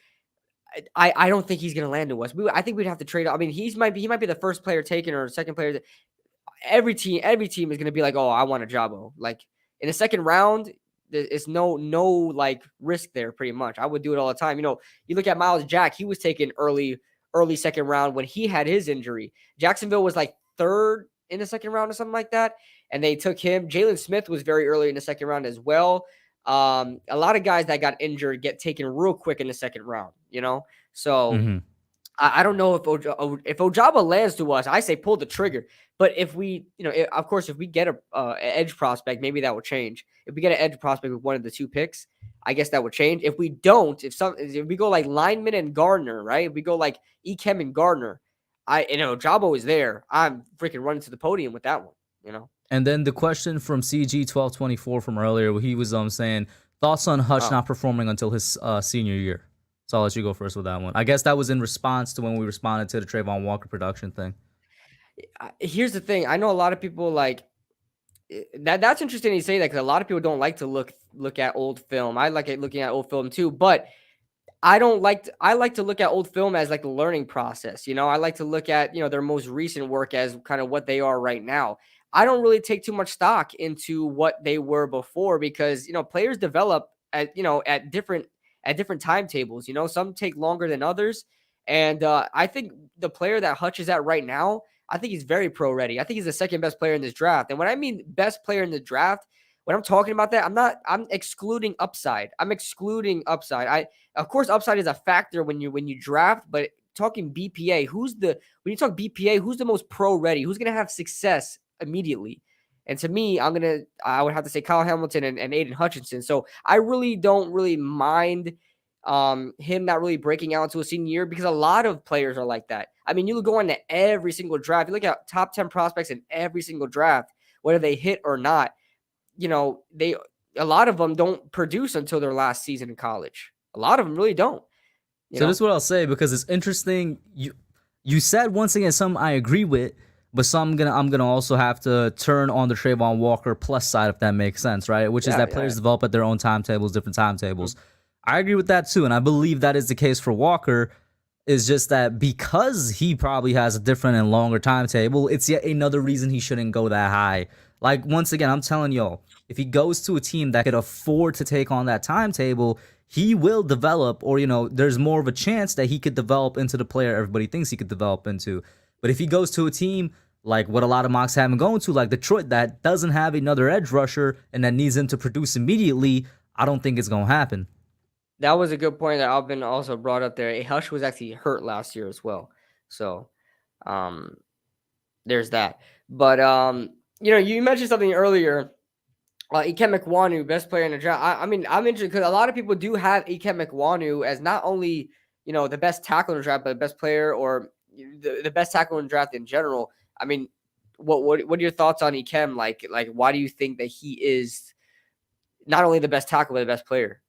I don't think he's going to land to us. I think we'd have to trade. I mean, he might be the first player taken or second player. Every team is going to be like, oh, I want a Jabo. Like in the second round, it's no like risk there. Pretty much, I would do it all the time. You look at Miles Jack. He was taken early second round when he had his injury. Jacksonville was like 3rd in the second round or something like that, and they took him. Jalen Smith was very early in the second round as well. A lot of guys that got injured get taken real quick in the second round, So I don't know if Ojabo lands to us, I say pull the trigger. But if we, of course, if we get a edge prospect, maybe that will change. If we get an edge prospect with one of the 2 picks, I guess that would change. If we don't, if we go like Lineman and Gardner, right? If we go like Ekem and Gardner, Ojabo is there. I'm freaking running to the podium with that one, And then the question from CG1224 from earlier, he was saying thoughts on Hutch not performing until his senior year. So I'll let you go first with that one. I guess that was in response to when we responded to the Travon Walker production thing. Here's the thing. I know a lot of people like that. That's interesting you say that because a lot of people don't like to look at old film. I like looking at old film too, but I like to look at old film as like a learning process. I like to look at, their most recent work as kind of what they are right now. I don't really take too much stock into what they were before because, players develop at different timetables. Some take longer than others. And I think the player that Hutch is at right now, I think he's very pro ready. I think he's the second best player in this draft. And when I mean best player in the draft, when I'm talking about that, I'm excluding upside. I'm excluding upside. Of course, upside is a factor when you draft, but talking BPA, when you talk BPA, who's the most pro ready? Who's gonna have success immediately? And to me, I would have to say Kyle Hamilton and Aiden Hutchinson. So I really don't really mind him not really breaking out into a senior year because a lot of players are like that. I mean, you go into every single draft, you look at top 10 prospects in every single draft, whether they hit or not, a lot of them don't produce until their last season in college. A lot of them really don't. So this is what I'll say because it's interesting. You said once again something I agree with, but I'm gonna also have to turn on the Travon Walker plus side if that makes sense, right? Which is that players develop at their own timetables, different timetables. Mm-hmm. I agree with that too, and I believe that is the case for Walker. Is just that because he probably has a different and longer timetable, it's yet another reason he shouldn't go that high. Like, once again, I'm telling y'all, if he goes to a team that could afford to take on that timetable, he will develop, or, there's more of a chance that he could develop into the player everybody thinks he could develop into. But if he goes to a team like what a lot of mocks have him going to, like Detroit, that doesn't have another edge rusher and that needs him to produce immediately, I don't think it's going to happen. That was a good point that Alvin also brought up there. Hush was actually hurt last year as well. So there's that. But, you mentioned something earlier. Ikem Ekwonu, best player in the draft. I mean, I'm interested because a lot of people do have Ikem Ekwonu as not only, the best tackle in the draft, but the best player or the best tackle in the draft in general. I mean, what are your thoughts on Ikem? Like, why do you think that he is not only the best tackle, but the best player?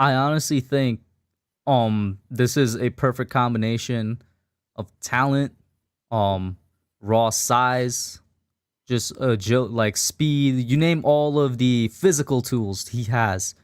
I honestly think this is a perfect combination of talent, raw size, just like speed. You name all of the physical tools he has,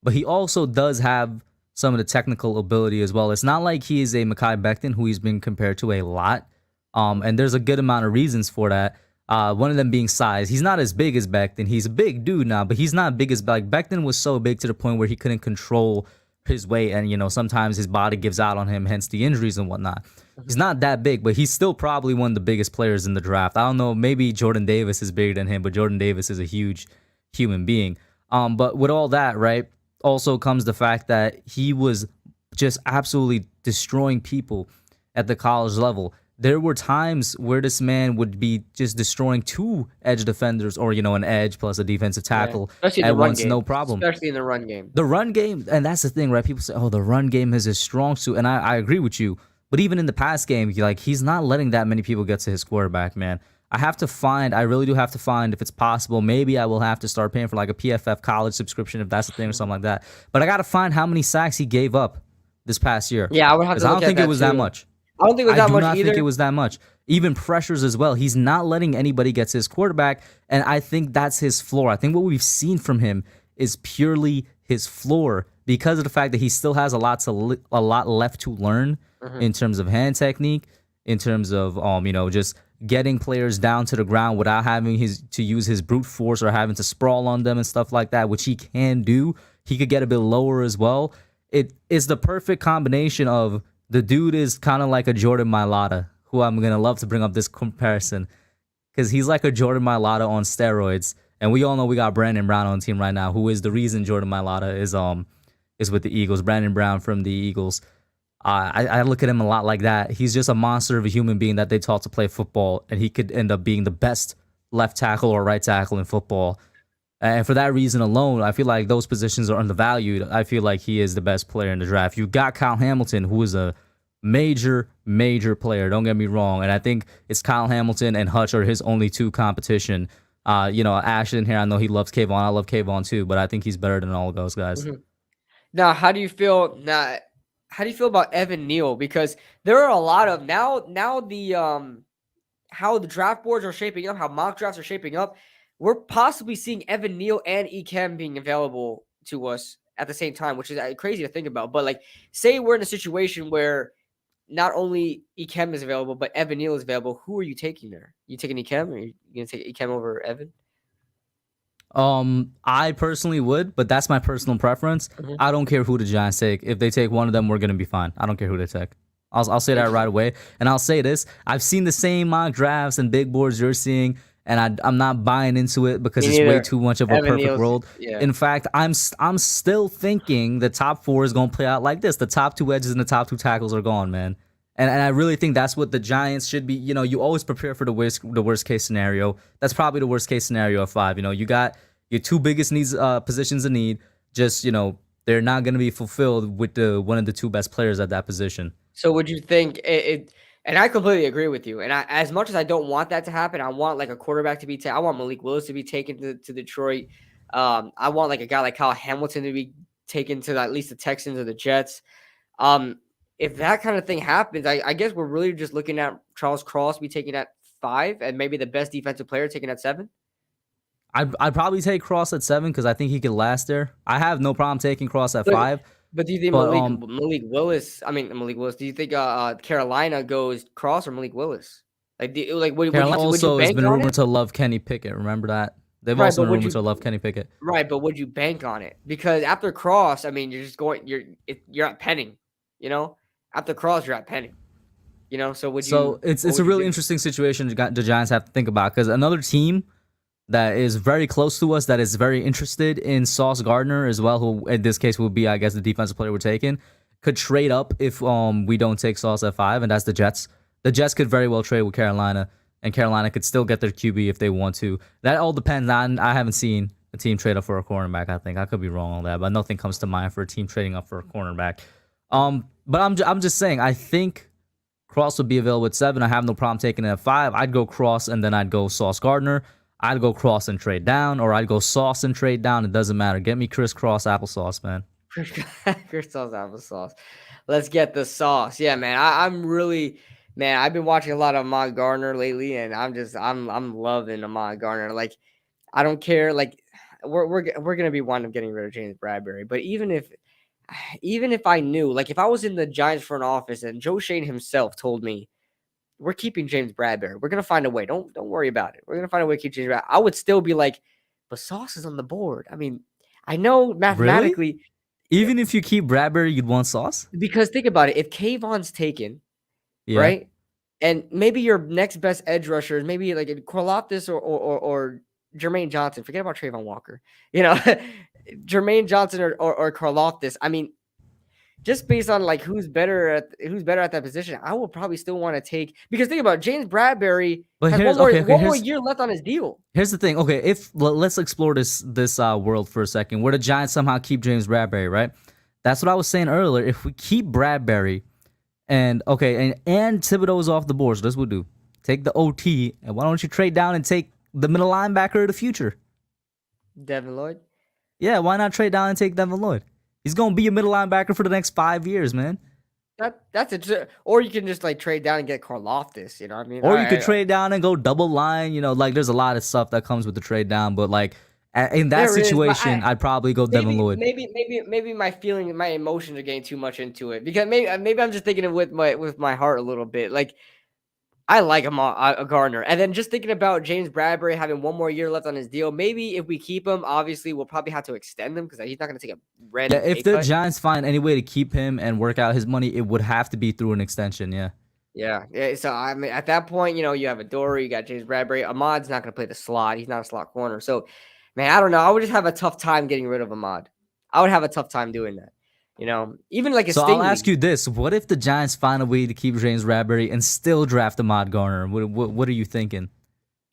but he also does have some of the technical ability as well. It's not like he is a Mekhi Becton who he's been compared to a lot, and there's a good amount of reasons for that. One of them being size. He's not as big as Becton. He's a big dude now, but he's not big as like Becton was so big to the point where he couldn't control his weight, and sometimes his body gives out on him, hence the injuries and whatnot. He's not that big, but he's still probably one of the biggest players in the draft. I don't know, maybe Jordan Davis is bigger than him, but Jordan Davis is a huge human being. But with all that, right, also comes the fact that he was just absolutely destroying people at the college level. There were times where this man would be just destroying two edge defenders or, an edge plus a defensive tackle at once, no problem. Especially in the run game. The run game, and that's the thing, right? People say, oh, the run game is his strong suit, and I agree with you. But even in the pass game, he's not letting that many people get to his quarterback, man. I really do have to find if it's possible. Maybe I will have to start paying for like a PFF college subscription if that's the thing or something like that. But I got to find how many sacks he gave up this past year. Yeah, I would have to look at that. I don't think it was that much. I don't think it was that much either. I do not think it was that much. Even pressures as well. He's not letting anybody get to his quarterback, and I think that's his floor. I think what we've seen from him is purely his floor because of the fact that he still has a lot left to learn in terms of hand technique, in terms of just getting players down to the ground without having to use his brute force or having to sprawl on them and stuff like that, which he can do. He could get a bit lower as well. It is the perfect combination of the dude is kind of like a Jordan Mailata, who I'm going to love to bring up this comparison because he's like a Jordan Mailata on steroids. And we all know we got Brandon Brown on the team right now, who is the reason Jordan Mailata is with the Eagles. Brandon Brown from the Eagles. I look at him a lot like that. He's just a monster of a human being that they taught to play football, and he could end up being the best left tackle or right tackle in football. And for that reason alone, I feel like those positions are undervalued. I feel like he is the best player in the draft. You've got Kyle Hamilton, who is a major player. Don't get me wrong. And I think it's Kyle Hamilton and Hutch are his only two competition. Ashton here, I know he loves Kayvon. I love Kayvon too, but I think he's better than all of those guys. Mm-hmm. Now, how do you feel about Evan Neal? Because there are a lot of now the how the draft boards are shaping up, how mock drafts are shaping up. We're possibly seeing Evan Neal and Ikem being available to us at the same time, which is crazy to think about. But like, say we're in a situation where not only Ikem is available, but Evan Neal is available. Who are you taking there? You taking Ikem, or are you gonna take Ikem over Evan? I personally would, but that's my personal preference. Mm-hmm. I don't care who the Giants take. If they take one of them, we're gonna be fine. I don't care who they take. I'll say that right away, and I'll say this: I've seen the same mock drafts and big boards you're seeing, and I'm not buying into it because it's way too much of a Evan perfect Neal's, world. yeah. In fact, I'm still thinking the top 4 is gonna play out like this: the top 2 edges and the top 2 tackles are gone, man. And I really think that's what the Giants should be. You know, you always prepare for the worst case scenario. That's probably the worst case scenario of 5. You know, you got your 2 biggest needs positions of need. Just, you know, they're not going to be fulfilled with one of the 2 best players at that position. So would you think it and I completely agree with you. And as much as I don't want that to happen, I want like a quarterback to be taken. I want Malik Willis to be taken to Detroit. I want like a guy like Kyle Hamilton to be taken to at least the Texans or the Jets. If that kind of thing happens, I guess we're really just looking at Charles Cross be taken at 5 and maybe the best defensive player taken at 7. I'd probably take Cross at 7 because I think he could last there. I have no problem taking Cross at 5. But do you think Malik Willis? I mean, Malik Willis. Do you think Carolina goes Cross or Malik Willis? Carolina also has been rumored to love Kenny Pickett. Remember that? They've also been rumored to love Kenny Pickett. Right, but would you bank on it? Because after Cross, I mean, you're just going. You're at Penning. You know, after Cross, you're at Penning. You know, so would you? So it's a really interesting situation the Giants have to think about because another team that is very close to us, that is very interested in Sauce Gardner as well, who in this case will be, I guess, the defensive player we're taking, could trade up if we don't take Sauce at 5, and that's the Jets. The Jets could very well trade with Carolina, and Carolina could still get their QB if they want to. That all depends on, I haven't seen a team trade up for a cornerback, I think. I could be wrong on that, but nothing comes to mind for a team trading up for a cornerback. But I'm just saying, I think Cross would be available at 7. I have no problem taking it at 5. I'd go Cross, and then I'd go Sauce Gardner. I'd go Cross and trade down, or I'd go Sauce and trade down. It doesn't matter. Get me crisscross applesauce, man. Crisscross applesauce. Let's get the sauce. Yeah, man. I'm really, man. I've been watching a lot of Ahmad Gardner lately, and I'm loving Ahmad Gardner. Like, I don't care. Like, we're gonna be winding up getting rid of James Bradberry, but even if I knew, like, if I was in the Giants front office and Joe Schoen himself told me, we're keeping James Bradberry. We're gonna find a way. Don't worry about it. We're gonna find a way to keep James Bradberry. I would still be like, but Sauce is on the board. I mean, I know mathematically. Really? Even if you keep Bradberry, you'd want Sauce? Because think about it. If Kayvon's taken, right, and maybe your next best edge rusher is maybe like Karlaftis or Jermaine Johnson. Forget about Trayvon Walker. You know, Jermaine Johnson or Karlaftis. I mean, just based on like who's better at that position, I will probably still want to take, because think about it, James Bradberry has one more year left on his deal. Here's the thing. Okay, let's explore this world for a second, where the Giants somehow keep James Bradberry, right? That's what I was saying earlier. If we keep Bradberry and Thibodeaux is off the board, so this will do. Take the OT, and why don't you trade down and take the middle linebacker of the future? Devin Lloyd? Yeah, why not trade down and take Devin Lloyd? He's gonna be a middle linebacker for the next 5 years, man. That's it. Or you can just like trade down and get Karlaftis, you know what I mean? Or you could trade down and go double line, you know, like there's a lot of stuff that comes with the trade down, but like in that situation, I'd probably go Devin Lloyd. Maybe my emotions are getting too much into it, because maybe I'm just thinking it with my heart a little bit. Like, I like a Gardner. And then just thinking about James Bradberry having one more year left on his deal. Maybe if we keep him, obviously we'll probably have to extend him because he's not going to take a random pay if the cut. Giants find any way to keep him and work out his money, it would have to be through an extension. Yeah. So I mean, at that point, you know, you have Adoree, you got James Bradberry. Ahmad's not going to play the slot. He's not a slot corner. So, man, I don't know. I would just have a tough time getting rid of Ahmad. I would have a tough time doing that. You know, even like a So I'll ask you this: what if the Giants find a way to keep James Bradberry and still draft Ahmad Gardner? What are you thinking?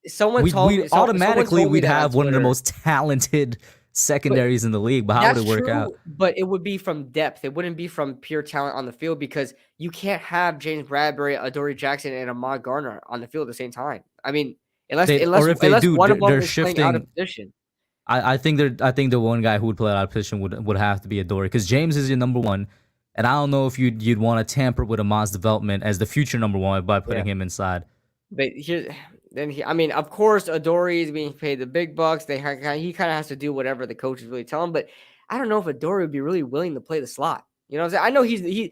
Someone told me automatically we'd have one of the most talented secondaries in the league. But how would it work out? But it would be from depth. It wouldn't be from pure talent on the field, because you can't have James Bradberry, Adoree Jackson, and Ahmad Gardner on the field at the same time. I mean, unless one of them is playing out of position. I think the one guy who would play out of position would have to be Adoree, because James is your number one, and I don't know if you'd want to tamper with Ahmad's development as the future number one by putting him inside. But I mean, of course, Adoree is being paid the big bucks. He kind of has to do whatever the coaches really tell him. But I don't know if Adoree would be really willing to play the slot. You know what I'm saying? I know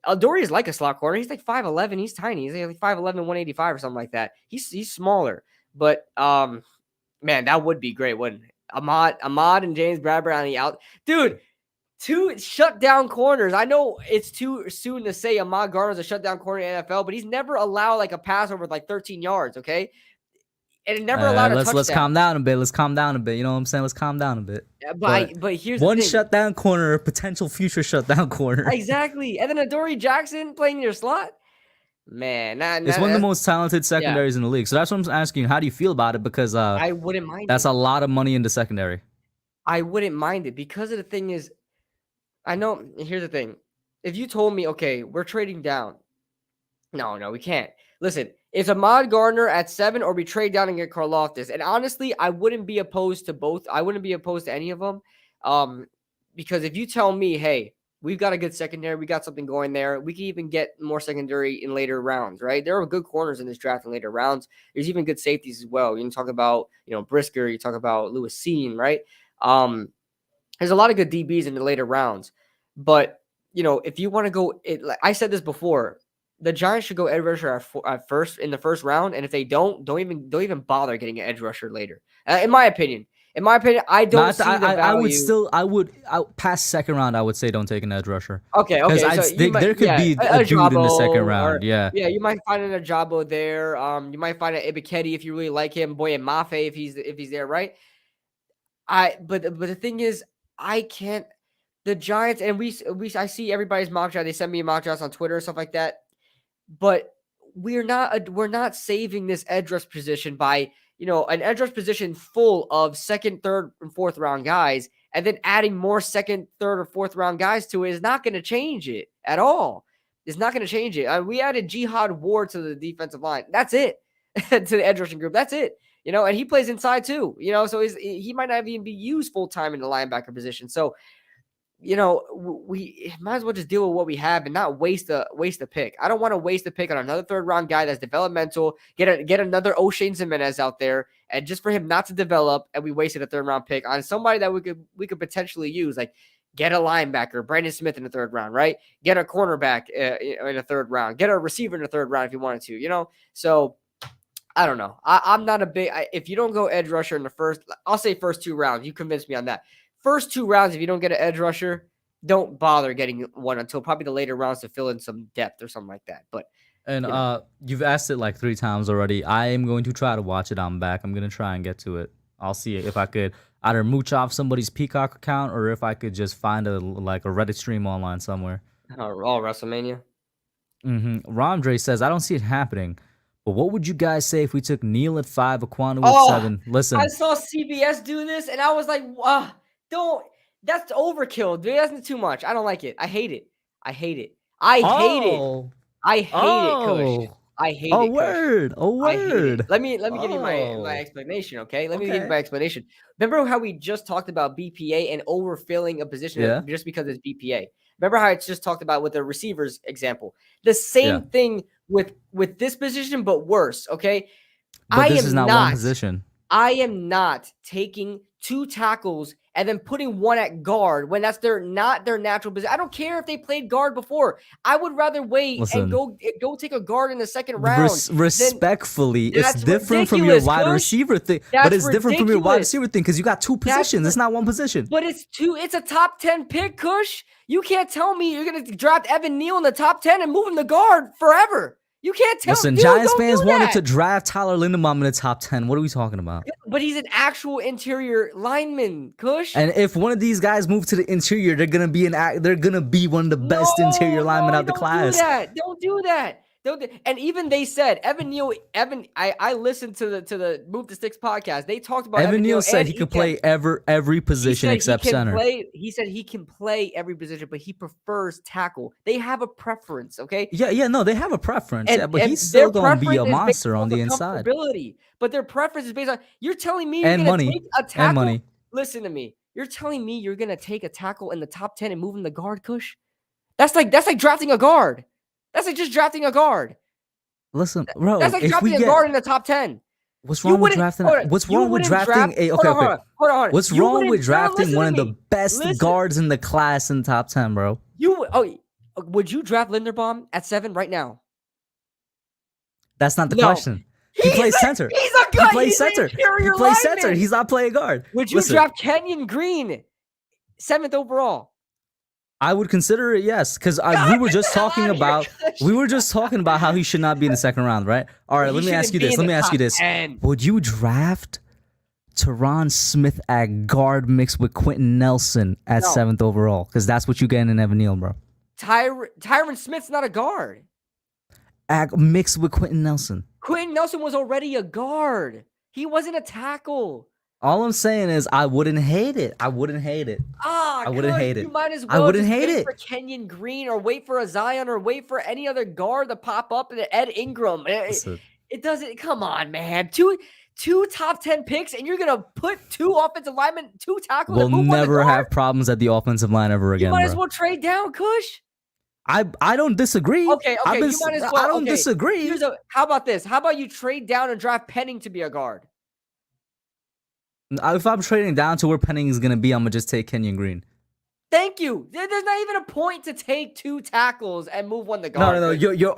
Adoree is like a slot corner. He's like 5'11". He's tiny. He's like 5'11", 185 or something like that. He's smaller. But man, that would be great, wouldn't it? Ahmad and James Bradbury on the out. Dude, 2 shutdown corners. I know it's too soon to say Ahmad Gardner's a shutdown corner in the NFL, but he's never allowed like a pass over like 13 yards, okay? And it never allowed a touchdown. Let's calm down a bit. Let's calm down a bit. You know what I'm saying? Let's calm down a bit. But here's one the thing. shutdown corner, potential future shutdown corner. Exactly. And then Adoree Jackson playing your slot. Man, it's one of the most talented secondaries in the league. So that's what I'm asking you. How do you feel about it? Because I wouldn't mind. That's a lot of money in the secondary. I wouldn't mind it because of the thing is, I know. Here's the thing: if you told me, okay, we're trading down, no, we can't. Listen, it's Ahmad Gardner at 7, or we trade down and get Karlaftis. And honestly, I wouldn't be opposed to both. I wouldn't be opposed to any of them, because if you tell me, hey, we've got a good secondary, we got something going there, we can even get more secondary in later rounds, right? There are good corners in this draft in later rounds. There's even good safeties as well. You can talk about, Brisker, you talk about Lewis Cine, right? There's a lot of good DBs in the later rounds. But, if you want to go, I said this before, the Giants should go edge rusher at first in the first round, and if they don't even bother getting an edge rusher later. In my opinion, I don't see the value. I would past second round. I would say don't take an edge rusher. Okay. So there could be a dude in the second round. Yeah, you might find an Ajabo there. You might find an Ibiketti if you really like him. Boye Mafe if he's there, right? But the thing is, I can't. The Giants, and I see everybody's mock draft. They send me mock drafts on Twitter and stuff like that. But we're not saving this edge rush position by, an edge rush position full of second, third, and fourth round guys, and then adding more second, third, or fourth round guys to it is not going to change it at all. It's not going to change it. We added Jihad Ward to the defensive line. That's it. To the edge rushing group. That's it. And he plays inside too. So he might not even be used full time in the linebacker position. So, we might as well just deal with what we have and not waste a pick. I don't want to waste a pick on another third round guy that's developmental. Get another O'Shane Ximines out there, and just for him not to develop, and we wasted a third round pick on somebody that we could potentially use. Like get a linebacker, Brandon Smith in the third round, right? Get a cornerback in the third round. Get a receiver in the third round if you wanted to. So I don't know. I'm not a big. If you don't go edge rusher in the first, I'll say first 2 rounds. You convinced me on that. First 2 rounds, if you don't get an edge rusher, don't bother getting one until probably the later rounds to fill in some depth or something like that. But you've asked it like 3 times already. I am going to try to watch it on back. I'm going to try and get to it. I'll see if I could either mooch off somebody's Peacock account or if I could just find a Reddit stream online somewhere. All WrestleMania. Ramdre says, I don't see it happening. But what would you guys say if we took Neal at 5, Aquanu at 7? Listen. I saw CBS do this, and I was like, that's overkill, dude. That's too much. I don't like it. I hate it. I hate it. I hate it, Kush. I hate it. Oh, word. Let me give you my explanation, okay? Let me give you my explanation. Remember how we just talked about BPA and overfilling a position just because it's BPA? Remember how I just talked about with the receivers example? The same thing with this position, but worse, okay? But this is not one position. I am not taking 2 tackles and then putting one at guard when that's not their natural position. I don't care if they played guard before. I would rather wait and go take a guard in the second round. Respectfully, it's different from your wide receiver thing. But it's different from your wide receiver thing because you got 2 positions. It's not one position. But it's 2. It's a top 10 pick, Kush. You can't tell me you're going to draft Evan Neal in the top 10 and move him to guard forever. You can't tell. Listen, Giants fans wanted to draft Tyler Linderbaum in the top 10. What are we talking about? But he's an actual interior lineman, Kush. And if one of these guys move to the interior, they're gonna be one of the best interior linemen out the class. Don't do that. And even they said Evan Neal. I listened to the Move the Sticks podcast. They talked about Evan Neal said he could play every position except center. He said he can play every position, but he prefers tackle. They have a preference, okay? No, they have a preference. But he's still gonna be a monster on the inside. But their preference is based on you're telling me you're gonna take a tackle. And money. Listen to me. You're telling me you're gonna take a tackle in the top 10 and move him to guard, Kush? That's like drafting a guard. That's like just drafting a guard. Listen, bro. That's like drafting a guard in the top 10. What's You wrong with wouldn't. drafting? Hold on, What's you wrong with wouldn't drafting draft. a? Hold Okay, on, hold okay. on, hold on, hold on. What's You wrong with wouldn't. No, drafting listen one to of the me. best Listen. guards in the class in the top 10, bro? Would you draft Linderbaum at 7 right now? That's not the No. question. He He's plays a center. he's a He guy. plays He's an center. He interior plays center. lineman. He's not playing guard. Would you Listen, draft Kenyon Green 7th overall? I would consider it, yes, because God, we were get the just hell talking out of here, about how he should not be in the second round, right? All right, He let me ask shouldn't you be this. in Let the me ask you top this. 10. Would you draft Teron Smith at guard mixed with Quentin Nelson at No. 7th overall? Because that's what you get in Evan Neal, bro. Tyron Smith's not a guard. Mixed with Quentin Nelson. Quentin Nelson was already a guard. He wasn't a tackle. All I'm saying is I wouldn't hate it. I wouldn't hate it. I wouldn't hate it. You might as I well wouldn't just hate wait it. for Kenyon Green or wait for a Zion or wait for any other guard to pop up and Ed Ingram. Listen, It doesn't. Come on, man. Two top 10 picks, and you're gonna put 2 offensive linemen, 2 tackles, we'll and move on the never guard? have problems at the offensive line ever You again, might bro. as well trade down, Kush. I don't disagree. Okay. You might as well. I don't disagree. How about this? How about you trade down and draft Penning to be a guard? If I'm trading down to where Penning is gonna be, I'm gonna just take Kenyon Green. Thank you. There's not even a point to take 2 tackles and move one to guard. No. You're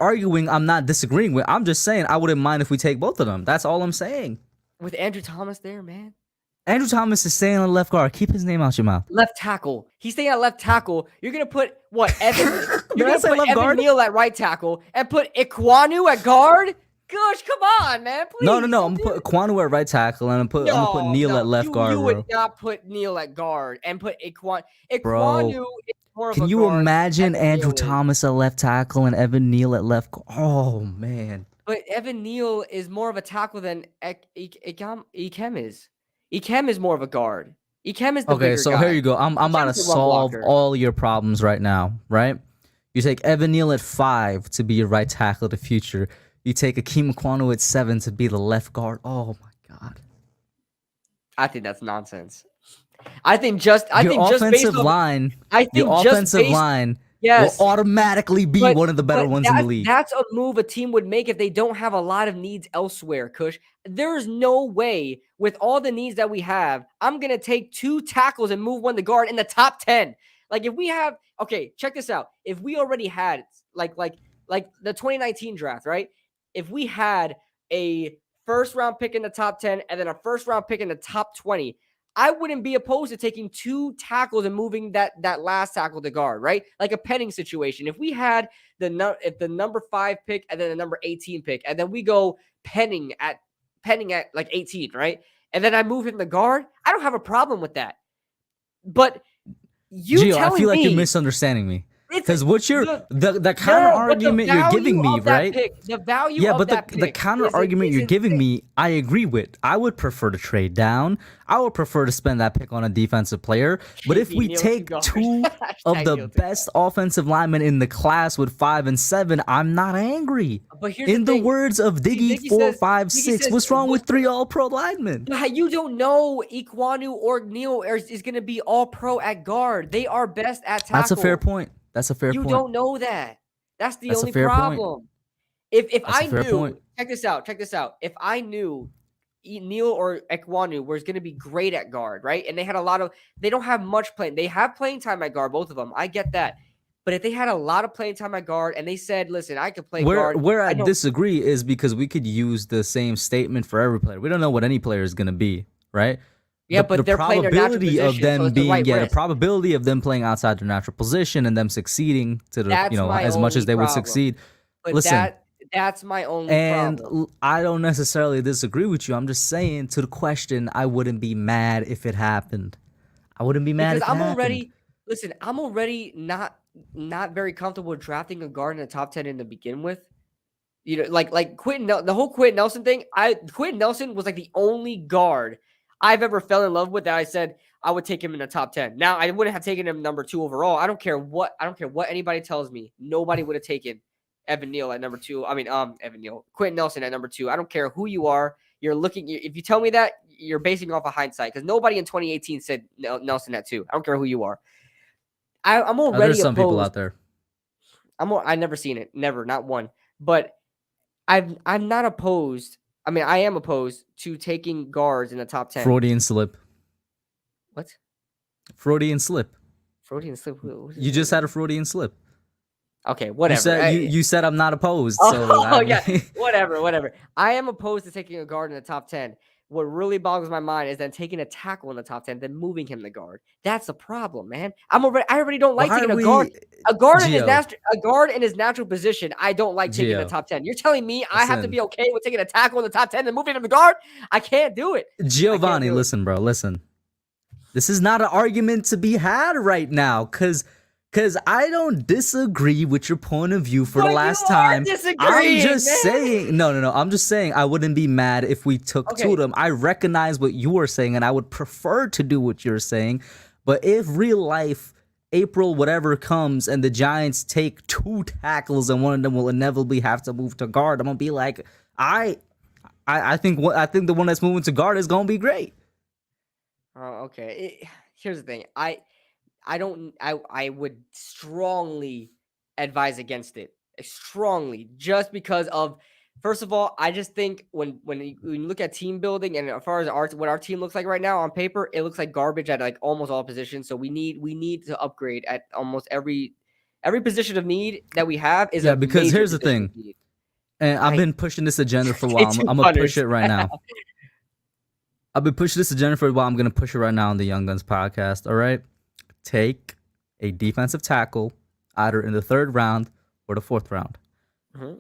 arguing. I'm not disagreeing with. I'm just saying I wouldn't mind if we take both of them. That's all I'm saying. With Andrew Thomas there, man. Andrew Thomas is staying on left guard. Keep his name out your mouth. Left tackle. He's staying at left tackle. You're gonna put what? Evan. You're Did I gonna say put left Evan guard? Neal at right tackle and put Ikwanu at guard. Gosh, come on, man. Please. No. I'm gonna put Kwanu at right tackle and I'm gonna put Neal at left guard, You bro. would not put Neal at guard and put Ikwanu. Bro, Ikwanu is more of can a you guard imagine than Andrew Neal is. Thomas at left tackle and Evan Neal at left guard? Oh man. But Evan Neal is more of a tackle than Ikem is. Ikem is more of a guard. Ikem is the bigger so guy. here you go. I'm about to Ikem's a run solve blocker. all your problems right now, right? You take Evan Neal at 5 to be your right tackle of the future. You take Akeem Kwanu at 7 to be the left guard. Oh my god. I think that's nonsense. I think just Your based offensive on line, I think your just offensive based, line yes, will automatically be one of the better ones in the league. That's a move a team would make if they don't have a lot of needs elsewhere, Kush. There's no way with all the needs that we have, I'm going to take 2 tackles and move one to guard in the top 10. Like if we have, okay, check this out. If we already had like the 2019 draft, right? If we had a first round pick in the top 10 and then a first round pick in the top 20, I wouldn't be opposed to taking 2 tackles and moving that last tackle to guard, right? Like a Penning situation. If we had the number 5 pick and then the number 18 pick, and then we go Penning at like 18, right? And then I move him to guard, I don't have a problem with that. But Gio, I feel like you're misunderstanding me. Because what you're the counter argument you're giving me, right? The value yeah, of but that the counter argument you're giving me, I agree with. I would prefer to trade down. I would prefer to spend that pick on a defensive player. But if we take 2 of the best offensive linemen in the class with 5 and 7, I'm not angry. But here's in the words of Diggy 456, what's wrong with 3 All-Pro linemen? You don't know Ikwanu or Neal is going to be All-Pro at guard. They are best at tackle. That's a fair point. That's a fair point. You don't know that. That's the only fair problem. Point. If I knew, check this out. If I knew Neal or Ikwanu was going to be great at guard, right? And they had they don't have much playing. They have playing time at guard, both of them. I get that. But if they had a lot of playing time at guard and they said, listen, I could play guard. Where I disagree is because we could use the same statement for every player. We don't know what any player is going to be, right? Yeah, but they're playing their natural position, of them so it's the right risk. The probability of them playing outside their natural position and them succeeding to the as much as they would succeed. But listen, that's my only problem. I don't necessarily disagree with you. I'm just saying to the question, I wouldn't be mad if it happened. I wouldn't be mad because if it happened. I'm already not very comfortable drafting a guard in the top 10 to begin with. You know, like Quentin, the whole Quentin Nelson thing. Quentin Nelson was like the only guard I've ever fell in love with that I said I would take him in the top 10. Now I wouldn't have taken him number 2 overall. I don't care what anybody tells me. Nobody would have taken Evan Neal at number 2. I mean, Quentin Nelson at number 2. I don't care who you are. If you tell me that, you're basing off of hindsight because nobody in 2018 said Nelson at 2. I don't care who you are. I'm already there's some opposed. people out there. I've never seen it. Never, not one. But I'm not opposed I mean, I am opposed to taking guards in the top 10. Freudian slip. What? Freudian slip. Freudian slip? What You just had a Freudian slip. Okay, You whatever. said you said I'm not opposed. So Oh I yeah, mean, whatever. I am opposed to taking a guard in the top 10. What really boggles my mind is then taking a tackle in the top 10, then moving him to guard. That's the problem, man. I already don't like why are taking a guard. we A guard in his Gio? natural position. I don't like taking the Gio. top 10. You're telling me I have to Listen. be okay with taking a tackle in the top 10 and moving him to guard? I can't do it. Giovanni, listen, bro, listen. This is not an argument to be had right now, cause I don't disagree with your point of view for the last time. I'm just saying, no. I'm just saying I wouldn't be mad if we took two of them. I recognize what you are saying, and I would prefer to do what you're saying. But if real life April whatever comes and the Giants take two tackles and one of them will inevitably have to move to guard, I'm gonna be like, I think the one that's moving to guard is gonna be great. Oh, okay. Here's the thing. I would strongly advise against it. Strongly, just because of, first of all, I just think when you look at team building and as far as what our team looks like right now on paper, it looks like garbage at like almost all positions. So we need to upgrade at almost every position of need that we have. Is because here's the thing, and I've been pushing this agenda for a while. I'm gonna push it right now. I've been pushing this agenda for a while. I'm gonna push it right now on the Young Guns podcast. All right. Take a defensive tackle either in the 3rd round or the 4th round.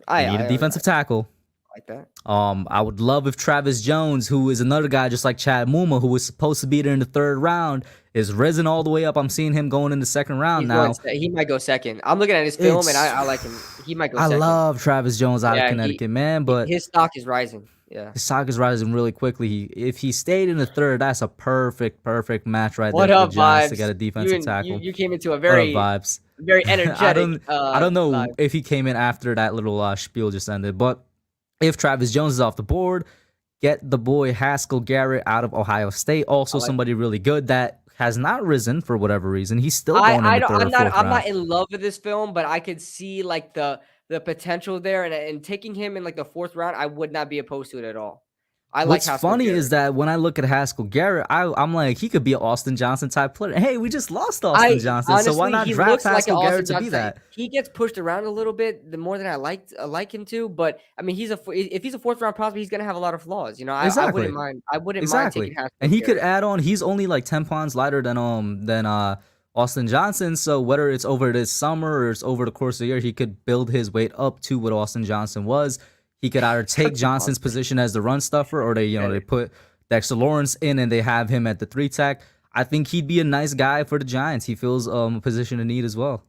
I need a defensive tackle. Like that. I would love if Travis Jones, who is another guy just like Chad Muma, who was supposed to be there in the 3rd round, is risen all the way up. I'm seeing him going in the 2nd round now. He might go 2nd. I'm looking at his film and I like him. He might go 2nd. I love Travis Jones out of Connecticut, man, but his stock is rising. Yeah, his stock is rising really quickly. If he stayed in the 3rd, that's a perfect match right there for the Giants to get a defensive tackle. You came into a very energetic. I don't know if he came in after that little spiel just ended, but if Travis Jones is off the board, get the boy Haskell Garrett out of Ohio State. Also, somebody really good that has not risen for whatever reason. He's still going in the 3rd or 4th round. I'm not in love with this film, but I could see like the potential there, and taking him in like the 4th round, I would not be opposed to it at all. What's funny is that when I look at Haskell Garrett, I'm like, he could be an Austin Johnson type player. Hey, we just lost Austin Johnson, honestly, so why not draft Haskell Garrett to be that? He gets pushed around a little bit, the more than I like him to. But I mean, if he's a 4th round prospect, he's gonna have a lot of flaws. You know, I wouldn't mind. I wouldn't mind taking Haskell. And he could add on. He's only like 10 pounds lighter than Austin Johnson. So whether it's over this summer or it's over the course of the year, he could build his weight up to what Austin Johnson was. He could either take Johnson's position as the run stuffer, or they put Dexter Lawrence in and they have him at the 3 tech. I think he'd be a nice guy for the Giants. He feels a position of need as well.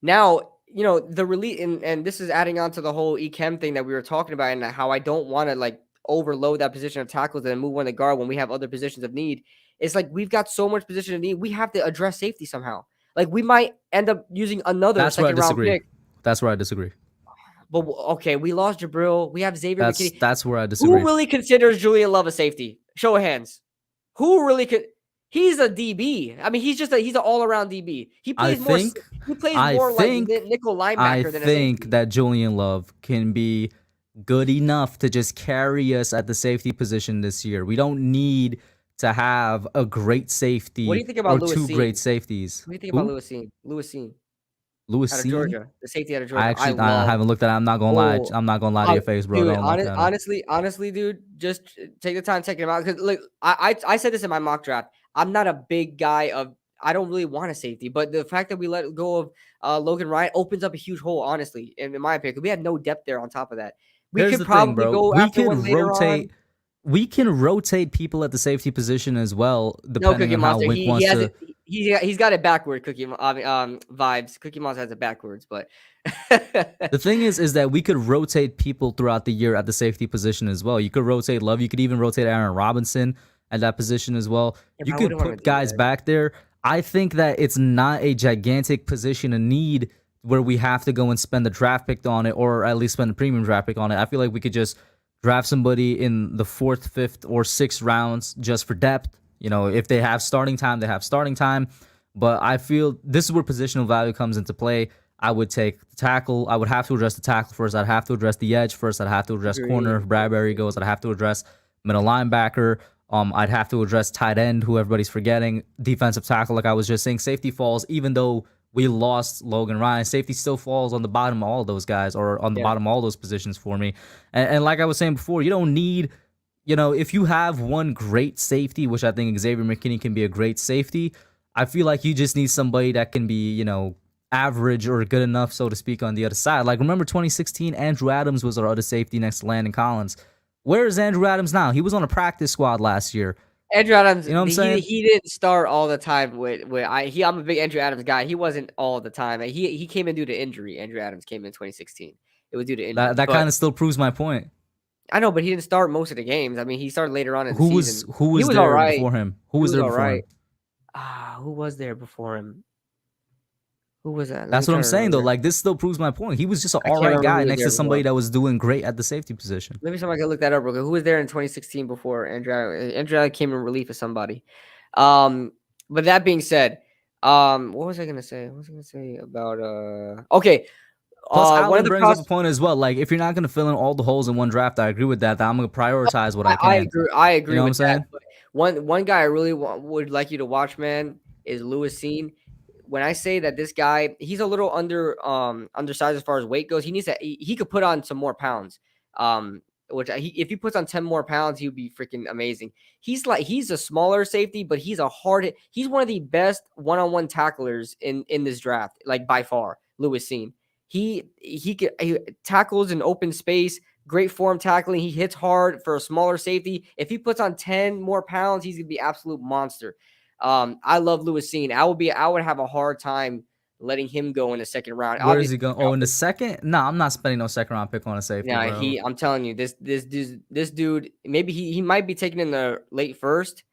Now, the release, and this is adding on to the whole Ekem thing that we were talking about, and how I don't want to like overload that position of tackles and move one to guard when we have other positions of need. It's like we've got so much position of need. We have to address safety somehow. Like we might end up using another 2nd round pick. That's where I disagree. But okay, we lost Jabril. We have Xavier McKinney. That's where I disagree. Who really considers Julian Love a safety? Show of hands. Who really could? He's a DB. I mean, he's an all-around DB. He plays more like nickel linebacker than a safety. I think that Julian Love can be good enough to just carry us at the safety position this year. We don't need to have a great safety. What do you think about or two great safeties? What do you think about Lewis Cine? Lewis out of Georgia, the safety out of Georgia. I haven't looked at it. I'm not gonna lie. I'm not gonna lie to your face, bro. Dude, honestly, dude, just take the time checking him out. Because look, I said this in my mock draft. I'm not a big guy of. I don't really want a safety, but the fact that we let go of Logan Ryan opens up a huge hole, honestly, in my opinion. Because we had no depth there on top of that. We can probably go after one later on. We can rotate people at the safety position as well, depending on how Wink wants to. He's got it backward, vibes. Cookie Monster has it backwards, but the thing is that we could rotate people throughout the year at the safety position as well. You could rotate Love. You could even rotate Aaron Robinson at that position as well. You could put guys back there. I think that it's not a gigantic position of need where we have to go and spend the draft pick on it, or at least spend a premium draft pick on it. I feel like we could just draft somebody in the 4th, 5th, or 6th rounds just for depth. You know, if they have starting time, they have starting time. But I feel this is where positional value comes into play. I would take the tackle. I would have to address the tackle first. I'd have to address the edge first. I'd have to address corner Agree. if Bradbury goes. I'd have to address middle linebacker. I'd have to address tight end, who everybody's forgetting. Defensive tackle, like I was just saying. Safety falls, even though we lost Logan Ryan. Safety still falls on the bottom of all those guys, or on the Yeah. bottom of all those positions for me. And like I was saying before, you don't need, if you have one great safety, which I think Xavier McKinney can be a great safety, I feel like you just need somebody that can be, average or good enough, so to speak, on the other side. Like, remember 2016, Andrew Adams was our other safety next to Landon Collins. Where is Andrew Adams now? He was on a practice squad last year. Andrew Adams, You know what I'm saying? he didn't start all the time I'm a big Andrew Adams guy. He wasn't all the time. He came in due to injury. Andrew Adams came in 2016. It was due to injury. That kind of still proves my point. I know, but he didn't start most of the games. I mean, he started later on in the Who season. was He was there all right. before him? Who was there all before right. him? Who was there before him? Who was that? That's what I'm saying, though. Like, this still proves my point. He was just an all right guy next to somebody that was doing great at the safety position. Maybe somebody can look that up real quick. Who was there in 2016 before Andrew? Andrew came in relief of somebody. But that being said, what was I gonna say? What was I gonna say about okay. Plus, one Alan of the brings up a point as well. Like, if you're not going to fill in all the holes in one draft, I agree with that. I'm going to prioritize what I can. I agree You know with what I'm that. But one guy I really would like you to watch, man, is Lewis Seen. When I say that this guy, he's a little undersized as far as weight goes. He could put on some more pounds. If he puts on 10 more pounds, he would be freaking amazing. He's a smaller safety, but he's he's one of the best one-on-one tacklers in this draft, like by far. Lewis Seen. He tackles in open space, great form tackling. He hits hard for a smaller safety. If he puts on 10 more pounds, he's gonna be an absolute monster. I love Lewis Seen. I would have a hard time letting him go in the second round. Where is he going? Oh, in the second? No, I'm not spending no second round pick on a safety. Yeah, bro. I'm telling you, this dude, maybe he might be taken in the late first.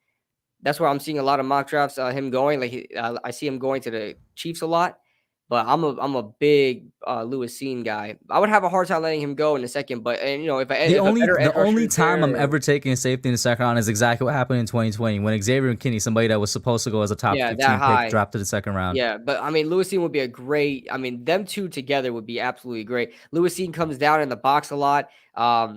That's where I'm seeing a lot of mock drafts. Him going, I see him going to the Chiefs a lot. But I'm a big Lewis Seen guy. I would have a hard time letting him go in a second. But the only time I'm ever taking a safety in the second round is exactly what happened in 2020 when Xavier McKinney, somebody that was supposed to go as a top 15 pick, dropped to the second round. Yeah, but I mean, Lewis Seen would be a great. I mean, them two together would be absolutely great. Lewis Seen comes down in the box a lot.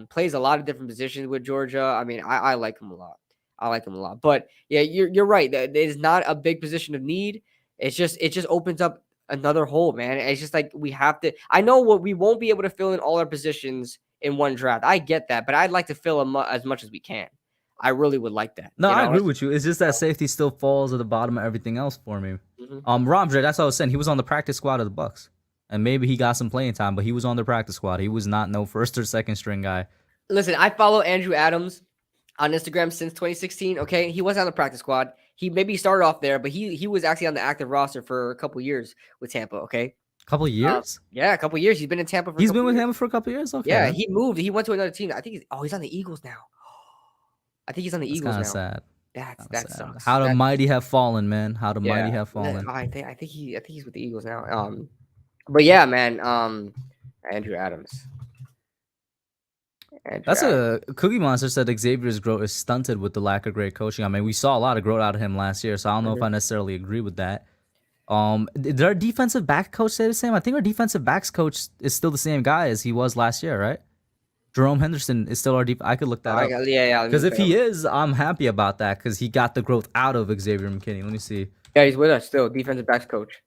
Plays a lot of different positions with Georgia. I mean, I like him a lot. But yeah, you're right. It is not a big position of need. It just opens up another hole, man. It's just like we have to. I know we won't be able to fill in all our positions in one draft. I get that, but I'd like to fill them as much as we can. I really would like that. No, I agree with you. It's just that safety still falls at the bottom of everything else for me. Ramsey, that's what I was saying. He was on the practice squad of the Bucks, and maybe he got some playing time, but he was on the practice squad. He was not no first or second string guy. Listen, I follow Andrew Adams on Instagram since 2016. Okay, he wasn't on the practice squad. He maybe started off there, but he was actually on the active roster for a couple years with Tampa. Okay, couple years? Yeah, a couple years. He's been in Tampa. He's been with Tampa for a couple years. Okay. Yeah, he moved. He went to another team. I think he's on the Eagles now. I think he's on the Eagles now. Sad. That sucks. How the mighty have fallen, man. How the mighty have fallen. I think he's with the Eagles now. But yeah, man. Andrew Adams. That's a Cookie Monster said Xavier's growth is stunted with the lack of great coaching. I mean, we saw a lot of growth out of him last year, so I don't know if I necessarily agree with that. Did our defensive back coach say the same? I think our defensive backs coach is still the same guy as he was last year, right? Jerome Henderson is still our I could look that up. Yeah. Because if he is, I'm happy about that because he got the growth out of Xavier McKinney. Let me see. Yeah, he's with us still, defensive backs coach.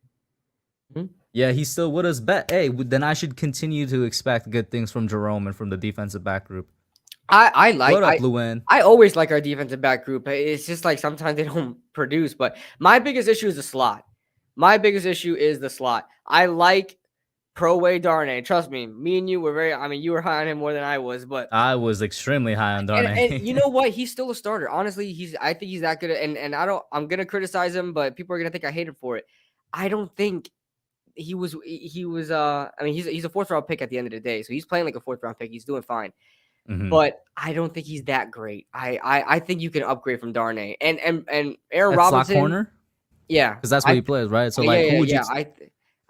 Yeah, he's still with us. Then I should continue to expect good things from Jerome and from the defensive back group. I like. What up, Luann? I always like our defensive back group. It's just like sometimes they don't produce. But my biggest issue is the slot. I like Proway Darnay. Trust me, me and you were you were high on him more than I was, but I was extremely high on Darnay. And you know what? He's still a starter. Honestly, I think he's that good. And I'm gonna criticize him, but people are gonna think I hate him for it. I don't think he was. He's a fourth round pick at the end of the day, so he's playing like a fourth round pick. He's doing fine. But I don't think he's that great. I think you can upgrade from Darnay and Aaron Robinson. Slot corner? Yeah, because that's what he plays, right? So who would you?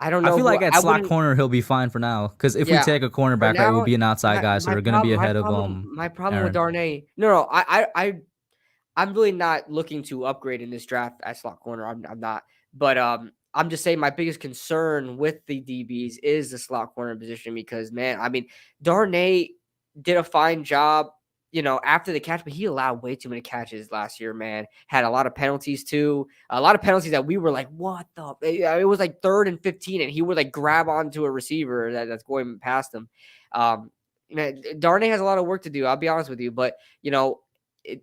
I don't know. I feel like at slot corner he'll be fine for now. Because if we take a cornerback, right, we'll be an outside guy, so we're gonna be ahead of My problem with Darnay. No, I'm really not looking to upgrade in this draft at slot corner. I'm not. But I'm just saying my biggest concern with the DBs is the slot corner position because, man, I mean, Darnay did a fine job, after the catch, but he allowed way too many catches last year, man. Had a lot of penalties too. A lot of penalties that we were like, what the? It was like 3rd and 15, and he would like grab onto a receiver that's going past him. Darnay has a lot of work to do. I'll be honest with you, but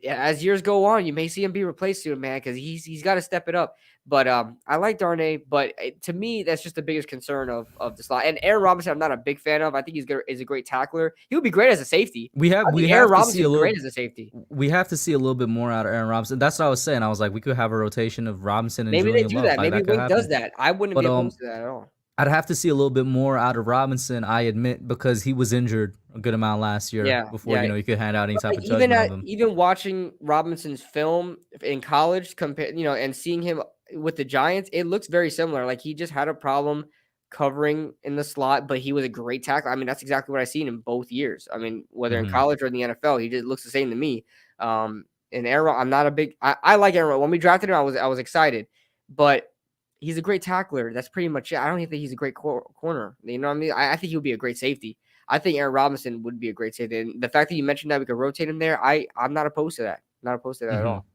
as years go on, you may see him be replaced soon, man, because he's got to step it up. But I like Darnay, but to me, that's just the biggest concern of the slot. And Aaron Robinson, I'm not a big fan of. I think is a great tackler. He would be great as a safety. We I think have Aaron to Robinson see a is little. great as a safety. We have to see a little bit more out of Aaron Robinson. That's what I was saying. I was like, we could have a rotation of Robinson and Maybe they Julian do Love. that. Like, Maybe that could Wink does happen. that. I wouldn't But be opposed to that at all. I'd have to see a little bit more out of Robinson, I admit, because he was injured a good amount last year before, you could hand out any type of judgment of him. Even watching Robinson's film in college, and seeing him with the Giants, it looks very similar. Like he just had a problem covering in the slot, but he was a great tackler. I mean, that's exactly what I've seen in both years. I mean, whether in college or in the NFL, he just looks the same to me. And Aaron, I'm not a big. I like Aaron. When we drafted him, I was excited, but he's a great tackler. That's pretty much it. I don't even think he's a great corner. You know what I mean? I think he would be a great safety. I think Aaron Robinson would be a great safety. And the fact that you mentioned that we could rotate him there, I'm not opposed to that. Not opposed to that at all.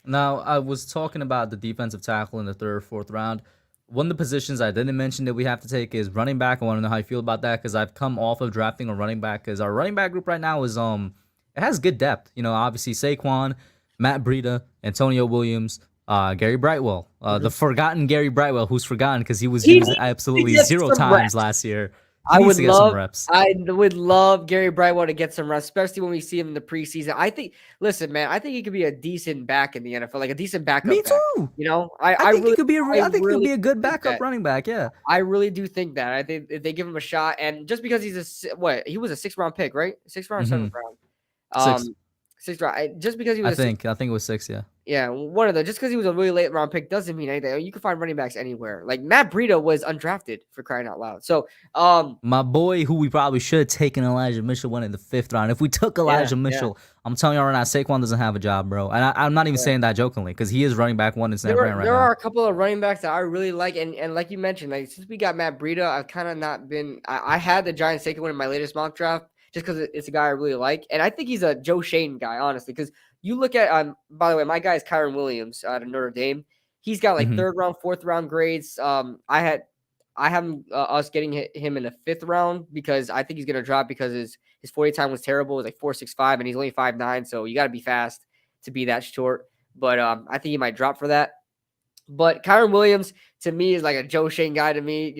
Now, I was talking about the defensive tackle in the 3rd or 4th round. One of the positions I didn't mention that we have to take is running back. I want to know how you feel about that because I've come off of drafting a running back because our running back group right now is it has good depth. Obviously Saquon, Matt Breida, Antonio Williams, Gary Brightwell, the forgotten Gary Brightwell, who's forgotten because he was used absolutely 0 times last year. I would love Gary Brightwell to get some reps, especially when we see him in the preseason. I think he could be a decent back in the NFL, like a decent backup. Me too. I think he could be a good backup running back. Yeah, I really do think that. I think if they give him a shot, and just because he was a 6th round pick, right? 6th round, 7th round, 6th round. Just because he was, I think it was 6. Yeah. Yeah, one of the just because he was a really late round pick doesn't mean anything. You can find running backs anywhere. Like Matt Breida was undrafted for crying out loud. So, my boy, who we probably should have taken, Elijah Mitchell, went in the 5th round. If we took Elijah Mitchell, I'm telling you right now, Saquon doesn't have a job, bro. And I'm not even saying that jokingly because he is running back 1 in San Fran right now. There are a couple of running backs that I really like, and like you mentioned, like since we got Matt Breida, I've kind of not been. I had the Giants taking one in my latest mock draft just because it's a guy I really like, and I think he's a Joe Shane guy, honestly, because. You look at by the way, my guy is Kyron Williams out of Notre Dame. He's got like 3rd round, 4th round grades. I have us getting him in the 5th round because I think he's gonna drop because his 40 time was terrible. It was like 4.65 and he's only 5'9", so you got to be fast to be that short. But I think he might drop for that. But Kyron Williams to me is like a Joe Shane guy to me.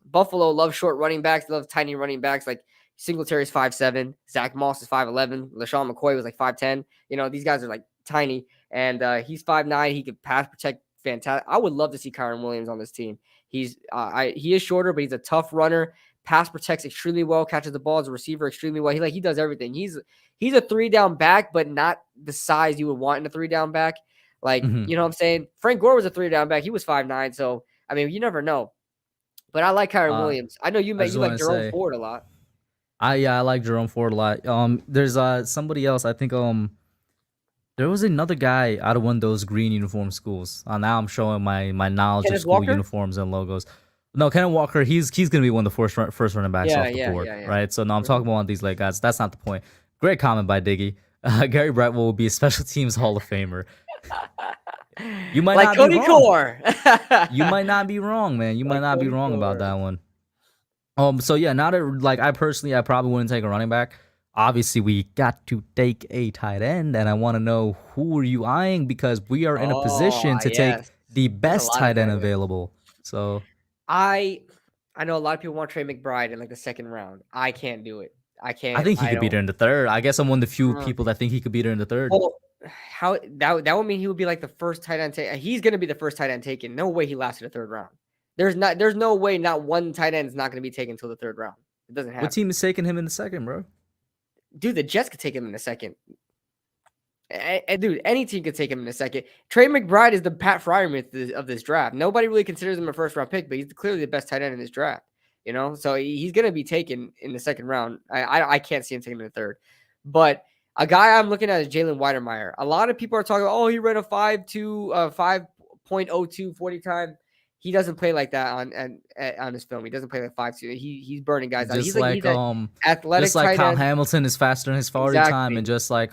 Buffalo loves short running backs, loves tiny running backs like. Singletary's 5'7", Zach Moss is 5'11", LaShawn McCoy was like 5'10". These guys are like tiny, and he's 5'9". He could pass protect fantastic. I would love to see Kyron Williams on this team. He is shorter, but he's a tough runner. Pass protects extremely well, catches the ball as a receiver extremely well. He does everything. He's a 3-down back, but not the size you would want in a 3-down back. Like you know what I'm saying? Frank Gore was a 3-down back. He was 5'9". So I mean, you never know. But I like Kyron Williams. I know you like Jerome Ford a lot. I like Jerome Ford a lot. There's somebody else. I think there was another guy out of one of those green uniform schools. Now I'm showing my knowledge of school uniforms and logos. No, Kenneth Walker. He's gonna be one of the first running backs off the board, right? So no, I'm talking about one of these late guys. That's not the point. Great comment by Diggy. Gary Brightwell will be a special teams Hall of Famer. You might not Cody be Core. You might not be wrong, man. You might not be wrong about that one. So yeah, now that I probably wouldn't take a running back. Obviously, we got to take a tight end, and I want to know who are you eyeing because we are in a position to take the best tight end available. So I know a lot of people want Trey McBride in like the 2nd round. I can't do it. I can't. I think he could beat her in the 3rd. I guess I'm one of the few people that think he could beat her in the 3rd. Well, how that would mean he would be like the first tight end taken. He's going to be the first tight end taken. No way he lasted a 3rd round. There's no way not one tight end is not going to be taken until the 3rd round. It doesn't happen. What team is taking him in the 2nd, bro? Dude, the Jets could take him in the 2nd. And dude, any team could take him in the 2nd. Trey McBride is the Pat Freiermuth of this draft. Nobody really considers him a 1st round pick, but he's clearly the best tight end in this draft. So he's going to be taken in the 2nd round. I can't see him taking in the 3rd. But a guy I'm looking at is Jalen Weidermeyer. A lot of people are talking about, he ran a 5.2, .02 40 time. He doesn't play like that on his film. He doesn't play like 5.2. He's burning guys out. Just He's an athletic tight Kyle end. Hamilton is faster than his 40 time, Exactly. and just like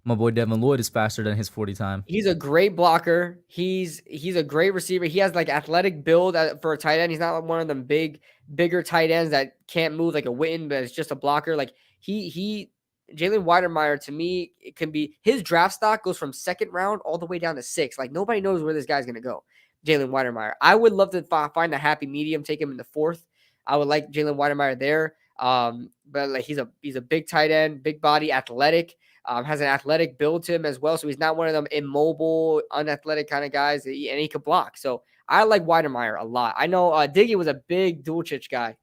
my boy Devin Lloyd is faster than his 40 time. He's a great blocker. He's a great receiver. He has like athletic build for a tight end. He's not like one of them bigger tight ends that can't move like a Witten, but it's just a blocker. Like Jalen Weidermeyer, to me, it can be his draft stock goes from second round all the way down to 6. Like nobody knows where this guy's gonna go. Jalen Weidermeyer. I would love to find a happy medium, take him in the 4th. I would like Jalen Weidermeyer there. But like he's a big tight end, big body, athletic. Has an athletic build to him as well, so he's not one of them immobile, unathletic kind of guys, and he could block. So I like Weidermeyer a lot. I know Diggy was a big Dulcich guy.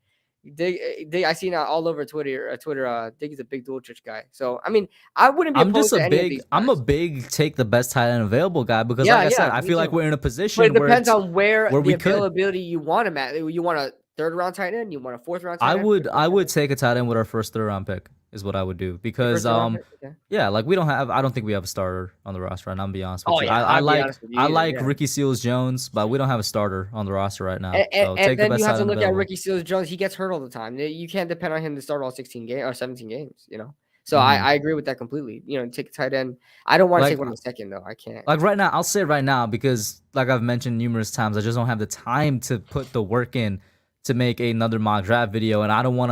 I seen all over Twitter. Diggy's a big Dulcich guy. So I mean, I wouldn't be opposed to any of these guys. I'm a big take the best tight end available guy because, like I said, I feel like we're in a position but it depends on where the availability could. you want him at. You want a 3rd round tight end? You want a 4th round tight end? I would take a tight end with our first 3rd round pick. Is what I would do because yeah, like I don't think we have a starter on the roster right now. I'm be honest with you. I like Ricky Seals-Jones, but we don't have a starter on the roster right now. And then you have to look at Ricky Seals-Jones. He gets hurt all the time. You can't depend on him to start all 16 games or 17 games. So I agree with that completely. Take a tight end. I don't want to take one in the 2nd though. I can't. Like right now, I'll say it right now because like I've mentioned numerous times, I just don't have the time to put the work in to make another mock draft video, and I don't want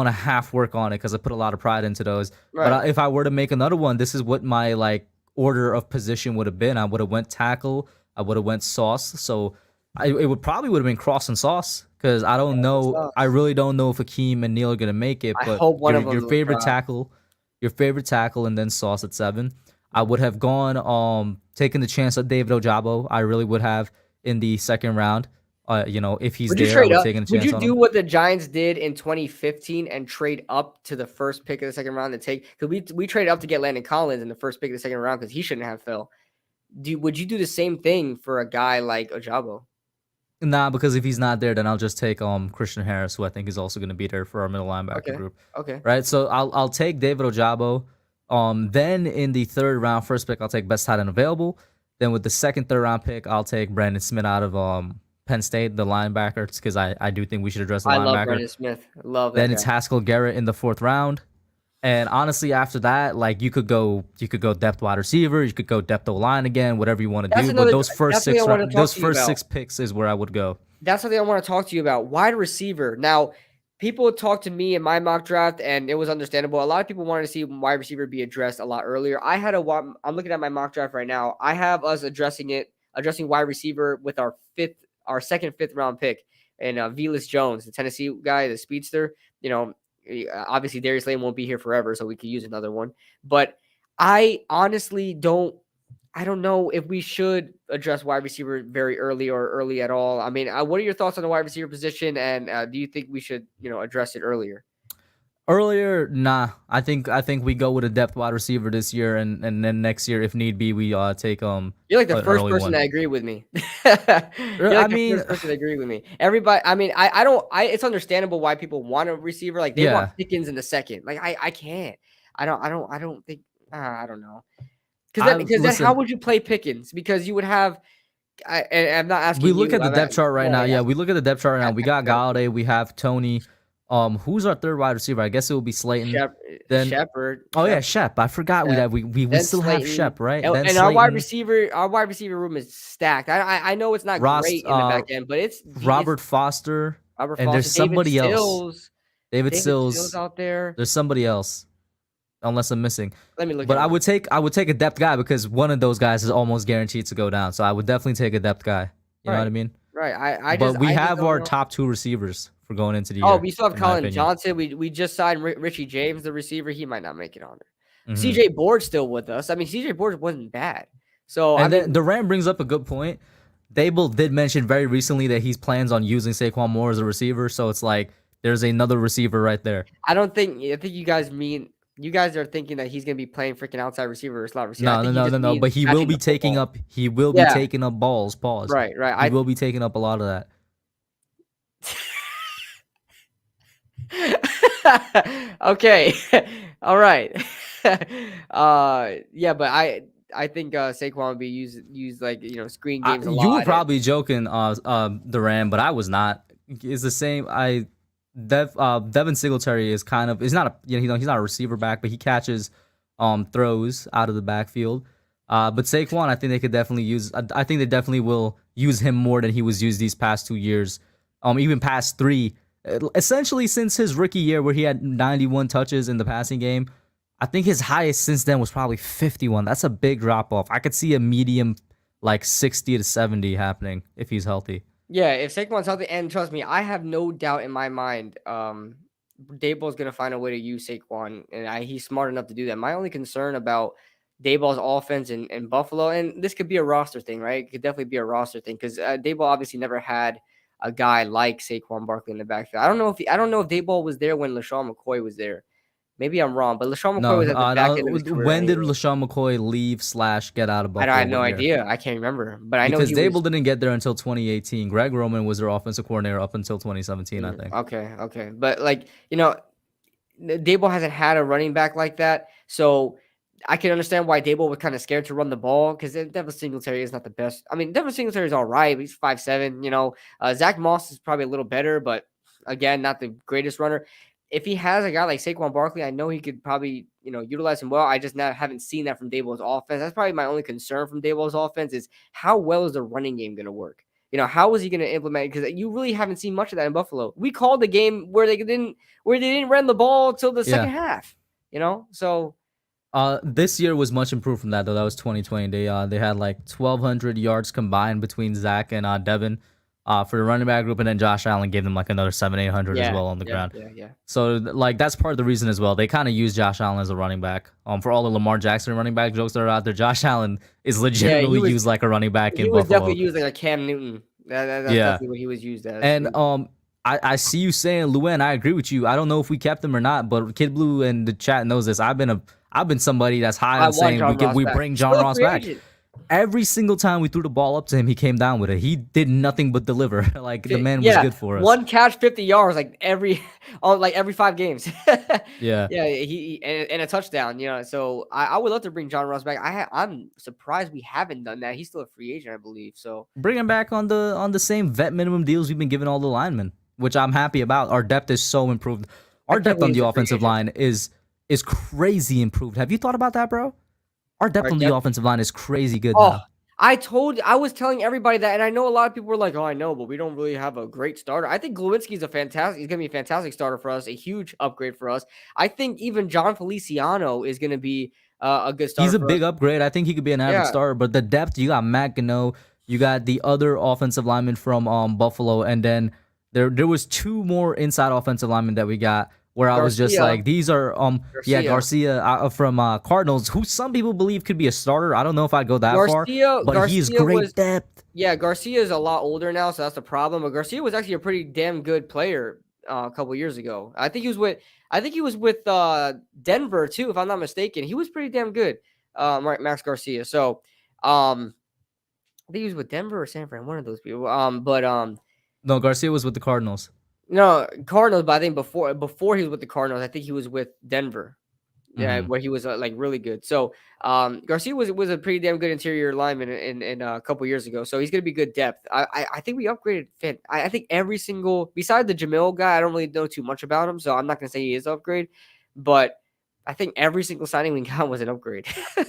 to half work on it because I put a lot of pride into those. Right. But if I were to make another one, this is what my like order of position would have been. I would have went tackle. I would have went sauce. So it would have been cross and sauce because I don't know. I really don't know if Akeem and Neil are gonna make it. But I hope one of them your favorite tackle, and then sauce at 7. I would have gone taking the chance at David Ojabo. I really would have in the 2nd round. If he's there, I would take a chance. Would you do what the Giants did in 2015 and trade up to the 1st pick of the 2nd round to take? Because we traded up to get Landon Collins in the 1st pick of the 2nd round because he shouldn't have fell. Would you do the same thing for a guy like Ojabo? Nah, because if he's not there, then I'll just take Christian Harris, who I think is also going to be there for our middle linebacker group. Okay. Right. So I'll take David Ojabo. Then in the 3rd round, 1st pick, I'll take best tight end available. Then with the 2nd, 3rd round pick, I'll take Brandon Smith out of Penn State, the linebacker, because I do think we should address the linebacker. I love Brandon Smith. I love that. Then it's Haskell Garrett in the 4th round. And honestly, after that, like you could go depth wide receiver, you could go depth O-line again, whatever you want to do. But those first 6 picks is where I would go. That's something I want to talk to you about. Wide receiver. Now, people talked to me in my mock draft, and it was understandable. A lot of people wanted to see wide receiver be addressed a lot earlier. I'm looking at my mock draft right now. I have us addressing wide receiver with our 2nd, 5th round pick, and Velus Jones, the Tennessee guy, the speedster. Obviously Darius Slayton won't be here forever, so we could use another one. But I honestly don't know if we should address wide receiver very early or early at all. I mean, what are your thoughts on the wide receiver position, and do you think we should address it earlier? Earlier, nah. I think we go with a depth wide receiver this year, and then next year, if need be, we take You're like the first person to agree with me. First person to agree with me. Everybody. I mean, I don't. It's understandable why people want a receiver. Like they want Pickens in the 2nd. Like I can't. I don't think. I don't know. Because then how would you play Pickens? Because you would have. I'm not asking. We look at the depth chart right now. Yeah, we look at the depth chart right now. We got Galladay. We have Tony. Who's our 3rd wide receiver? I guess it will be Slayton. Shepard. Oh yeah, Shep. I forgot we still have Shep, right? And our wide receiver room is stacked. I know it's not great in the back end, but it's Robert Foster. And there's somebody else. David Sills out there. There's somebody else, unless I'm missing. Let me look. But I would take a depth guy because one of those guys is almost guaranteed to go down. So I would definitely take a depth guy. You know what I mean? Right. But we have our top 2 receivers for going into the year. Oh, we still have Colin Johnson. We just signed Richie James, the receiver. He might not make it on there. Mm-hmm. CJ Board's still with us. I mean, CJ Board wasn't bad. So then Durant brings up a good point. Dable did mention very recently that he plans on using Saquon Moore as a receiver. So it's like there's another receiver right there. I think you guys are thinking that he's gonna be playing freaking outside receiver or slot receiver. No. But he will be taking up. He will be taking up balls. Pause. Right. He will be taking up a lot of that. Okay. All right. But I think Saquon would be used like screen games a You were lot. probably joking, Duran, but I was not. It's the same. Devin Singletary is kind of he's not a he's not a receiver back, but he catches throws out of the backfield. But Saquon, I think they could definitely use. I think they definitely will use him more than he was used these past 2 years. Even past 3. Essentially, since his rookie year, where he had 91 touches in the passing game, I think his highest since then was probably 51. That's a big drop off. I could see a medium like 60 to 70 happening if he's healthy. Yeah, if Saquon's healthy, and trust me, I have no doubt in my mind, Daboll's gonna find a way to use Saquon, and he's smart enough to do that. My only concern about Daboll's offense in Buffalo, and this could be a roster thing, right? It could definitely be a roster thing because Daboll obviously never had a guy like Saquon Barkley in the backfield. I don't know if Daboll was there when LaShawn McCoy was there. Maybe I'm wrong, but LaShawn McCoy No, was at the back end of his career. when did Anyway. LaShawn McCoy leave / get out of Buffalo? I have no What year? idea. I can't remember, but I know Because he Dable was. didn't get there until 2018. Greg Roman was their offensive coordinator up until 2017, I think. Okay, but Dable hasn't had a running back like that, so I can understand why Dable was kind of scared to run the ball because Devin Singletary is not the best. I mean, Devin Singletary is all right. He's 5'7". Zach Moss is probably a little better, but again, not the greatest runner. If he has a guy like Saquon Barkley, I know he could probably utilize him well. I just haven't seen that from Dable's offense. That's probably my only concern from Dable's offense is how well is the running game going to work. How is he going to implement it? Because you really haven't seen much of that in Buffalo. We called the game where they didn't run the ball until the second half. So this year was much improved from that though. That was 2020. They had like 1,200 yards combined between Zach and Devin for the running back group, and then Josh Allen gave them like another 700-800 as well on the ground. Yeah. So like that's part of the reason as well. They kind of use Josh Allen as a running back. For all the Lamar Jackson running back jokes that are out there, Josh Allen is legitimately used like a running back in Buffalo. He was definitely used like a Cam Newton. That's definitely what he was used as. And I see you saying Luen. I agree with you. I don't know if we kept him or not, but Kid Blue in the chat knows this. I've been somebody that's high on saying we bring John Ross back. Every single time we threw the ball up to him, he came down with it. He did nothing but deliver. Like the man was good for us. One catch, 50 yards, like every 5 games. Yeah. He and a touchdown. So I would love to bring John Ross back. I'm surprised we haven't done that. He's still a free agent, I believe. So bring him back on the same vet minimum deals we've been giving all the linemen, which I'm happy about. Our depth is so improved. Our depth on the offensive line is crazy improved. Have you thought about that, bro? Our depth on the offensive line is crazy good now. I was telling everybody that, and I know a lot of people were like, "Oh, I know, but we don't really have a great starter." I think Glowinski's he's going to be a fantastic starter for us, a huge upgrade for us. I think even John Feliciano is going to be a good starter. He's a big upgrade. I think he could be an average starter, but the depth, you got Matt Gano, you got the other offensive lineman from Buffalo, and then there was 2 more inside offensive linemen that we got. Where I was just like, these are Garcia from Cardinals, who some people believe could be a starter. I don't know if I'd go that far, but he's great depth. Yeah, Garcia is a lot older now, so that's the problem. But Garcia was actually a pretty damn good player a couple years ago. I think he was with Denver too, if I'm not mistaken. He was pretty damn good, Max Garcia. So I think he was with Denver or San Fran, one of those people. No, Garcia was with the Cardinals. No, Cardinals, but I think before he was with the Cardinals, I think he was with Denver. Yeah, where he was like really good. So Garcia was a pretty damn good interior lineman in a couple years ago. So he's gonna be good depth. I think we upgraded Finn. I think every single besides the Jamil guy, I don't really know too much about him, so I'm not gonna say he is upgrade, but I think every single signing we got was an upgrade,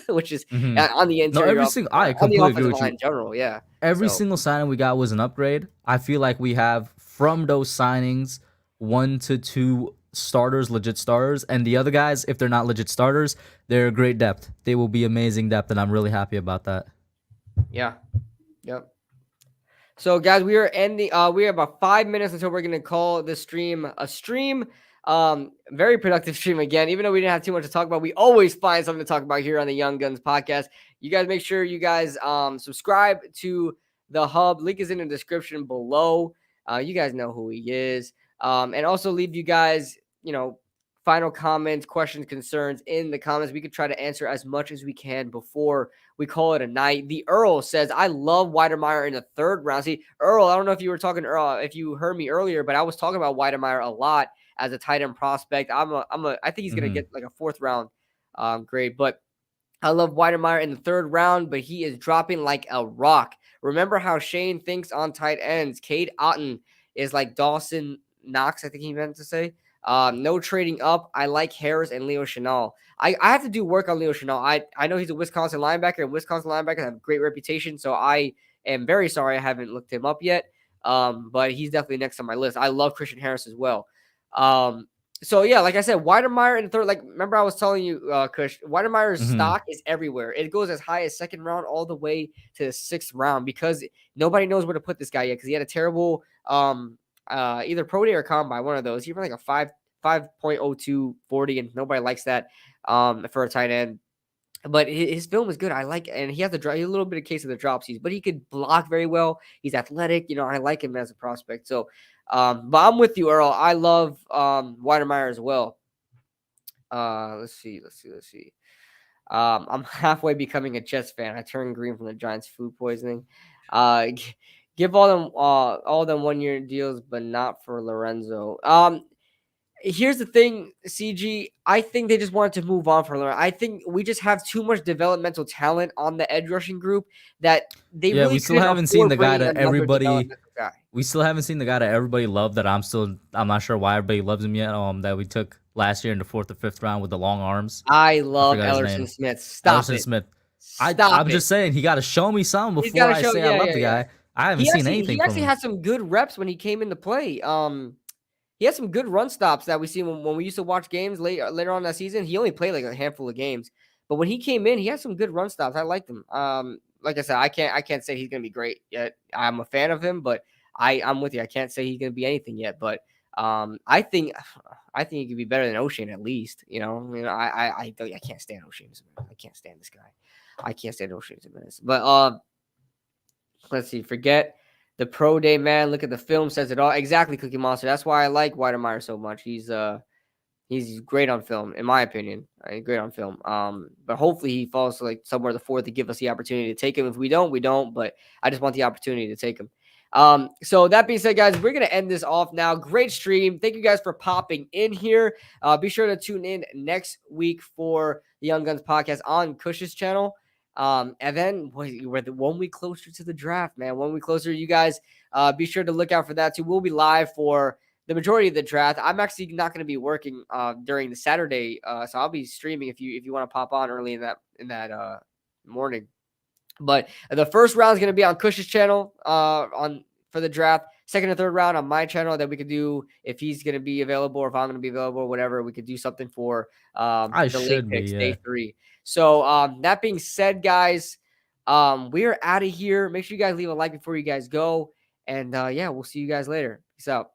which is on the interior. I completely agree with you. In general, yeah. Every single signing we got was an upgrade. I feel like we have from those signings 1 to 2 starters, legit starters, and the other guys, if they're not legit starters, they're great depth. They will be amazing depth, and I'm really happy about that. Yeah. Yep. So guys, we are ending. We have about 5 minutes until we're gonna call this stream a stream. Very productive stream again. Even though we didn't have too much to talk about, we always find something to talk about here on the Young Guns podcast. You guys make sure you guys subscribe to the hub. Link is in the description below. You guys know who he is. And also leave you guys, final comments, questions, concerns in the comments. We could try to answer as much as we can before we call it a night. The Earl says, I love Weidemeyer in the 3rd round. See, Earl, I don't know if you were talking, if you heard me earlier, but I was talking about Weidemeyer a lot as a tight end prospect. I think he's going to get like a 4th round grade, but I love Weidemeyer in the third round, but he is dropping like a rock. Remember how Shane thinks on tight ends. Cade Otton is like Dawson Knox, I think he meant to say. No trading up. I like Harris and Leo Chenal. I have to do work on Leo Chenal. I know he's a Wisconsin linebacker, and Wisconsin linebackers have a great reputation, so I am very sorry I haven't looked him up yet. But he's definitely next on my list. I love Christian Harris as well. So yeah, like I said, Weidemeyer in the third. Like, remember I was telling you, Kush, Weidemeyer's stock is everywhere. It goes as high as second round all the way to the sixth round because nobody knows where to put this guy yet because he had a terrible either pro day or combine, one of those. He ran like a 5.02 40, and nobody likes that for a tight end. But his film is good. I like, and he has a little bit of case of the dropsies, but he could block very well. He's athletic. I like him as a prospect. So, but I'm with you, Earl. I love Weidemeyer as well. Let's see. I'm halfway becoming a Jets fan. I turned green from the Giants' food poisoning. Give all them 1 year deals, but not for Lorenzo. Here's the thing, CG. I think they just wanted to move on from Lorenzo. I think we just have too much developmental talent on the edge rushing group that they really we still haven't seen the guy that everybody. Guy. We still haven't seen the guy that everybody loved. That I'm not sure why everybody loves him yet. That we took last year in the 4th or 5th round with the long arms. I love Ellerson Smith. Stop it. Smith. I'm just saying he got to show me something before I say I love the guy. I haven't seen anything. He actually had some good reps when he came into play. He had some good run stops that we see when we used to watch games later on that season. He only played like a handful of games, but when he came in, he had some good run stops. I liked him. Like I said, I can't say he's gonna be great yet. I'm a fan of him, but I'm with you. I can't say he's gonna be anything yet, but I think he could be better than O'Shane at least. I can't stand O'Shane. I can't stand this guy. I can't stand O'Shane. But let's see. Forget the pro day, man. Look at the film, says it all. Exactly, Cookie Monster. That's why I like Weidemeyer so much. He's great on film, in my opinion. Great on film. But hopefully he falls to like somewhere the fourth to give us the opportunity to take him. If we don't, we don't. But I just want the opportunity to take him. So that being said, guys, we're gonna end this off now. Great stream. Thank you guys for popping in here. Be sure to tune in next week for the Young Guns podcast on Cush's channel. And then we're 1 week closer to the draft, man. 1 week closer. You guys be sure to look out for that too. We'll be live for the majority of the draft. I'm actually not going to be working during the Saturday, so I'll be streaming if you want to pop on early in that morning. But the first round is going to be on Cush's channel for the draft. Second and third round on my channel that we could do if he's going to be available or if I'm going to be available or whatever. We could do something for the late picks, day 3. So that being said, guys, we are out of here. Make sure you guys leave a like before you guys go. And we'll see you guys later. Peace out.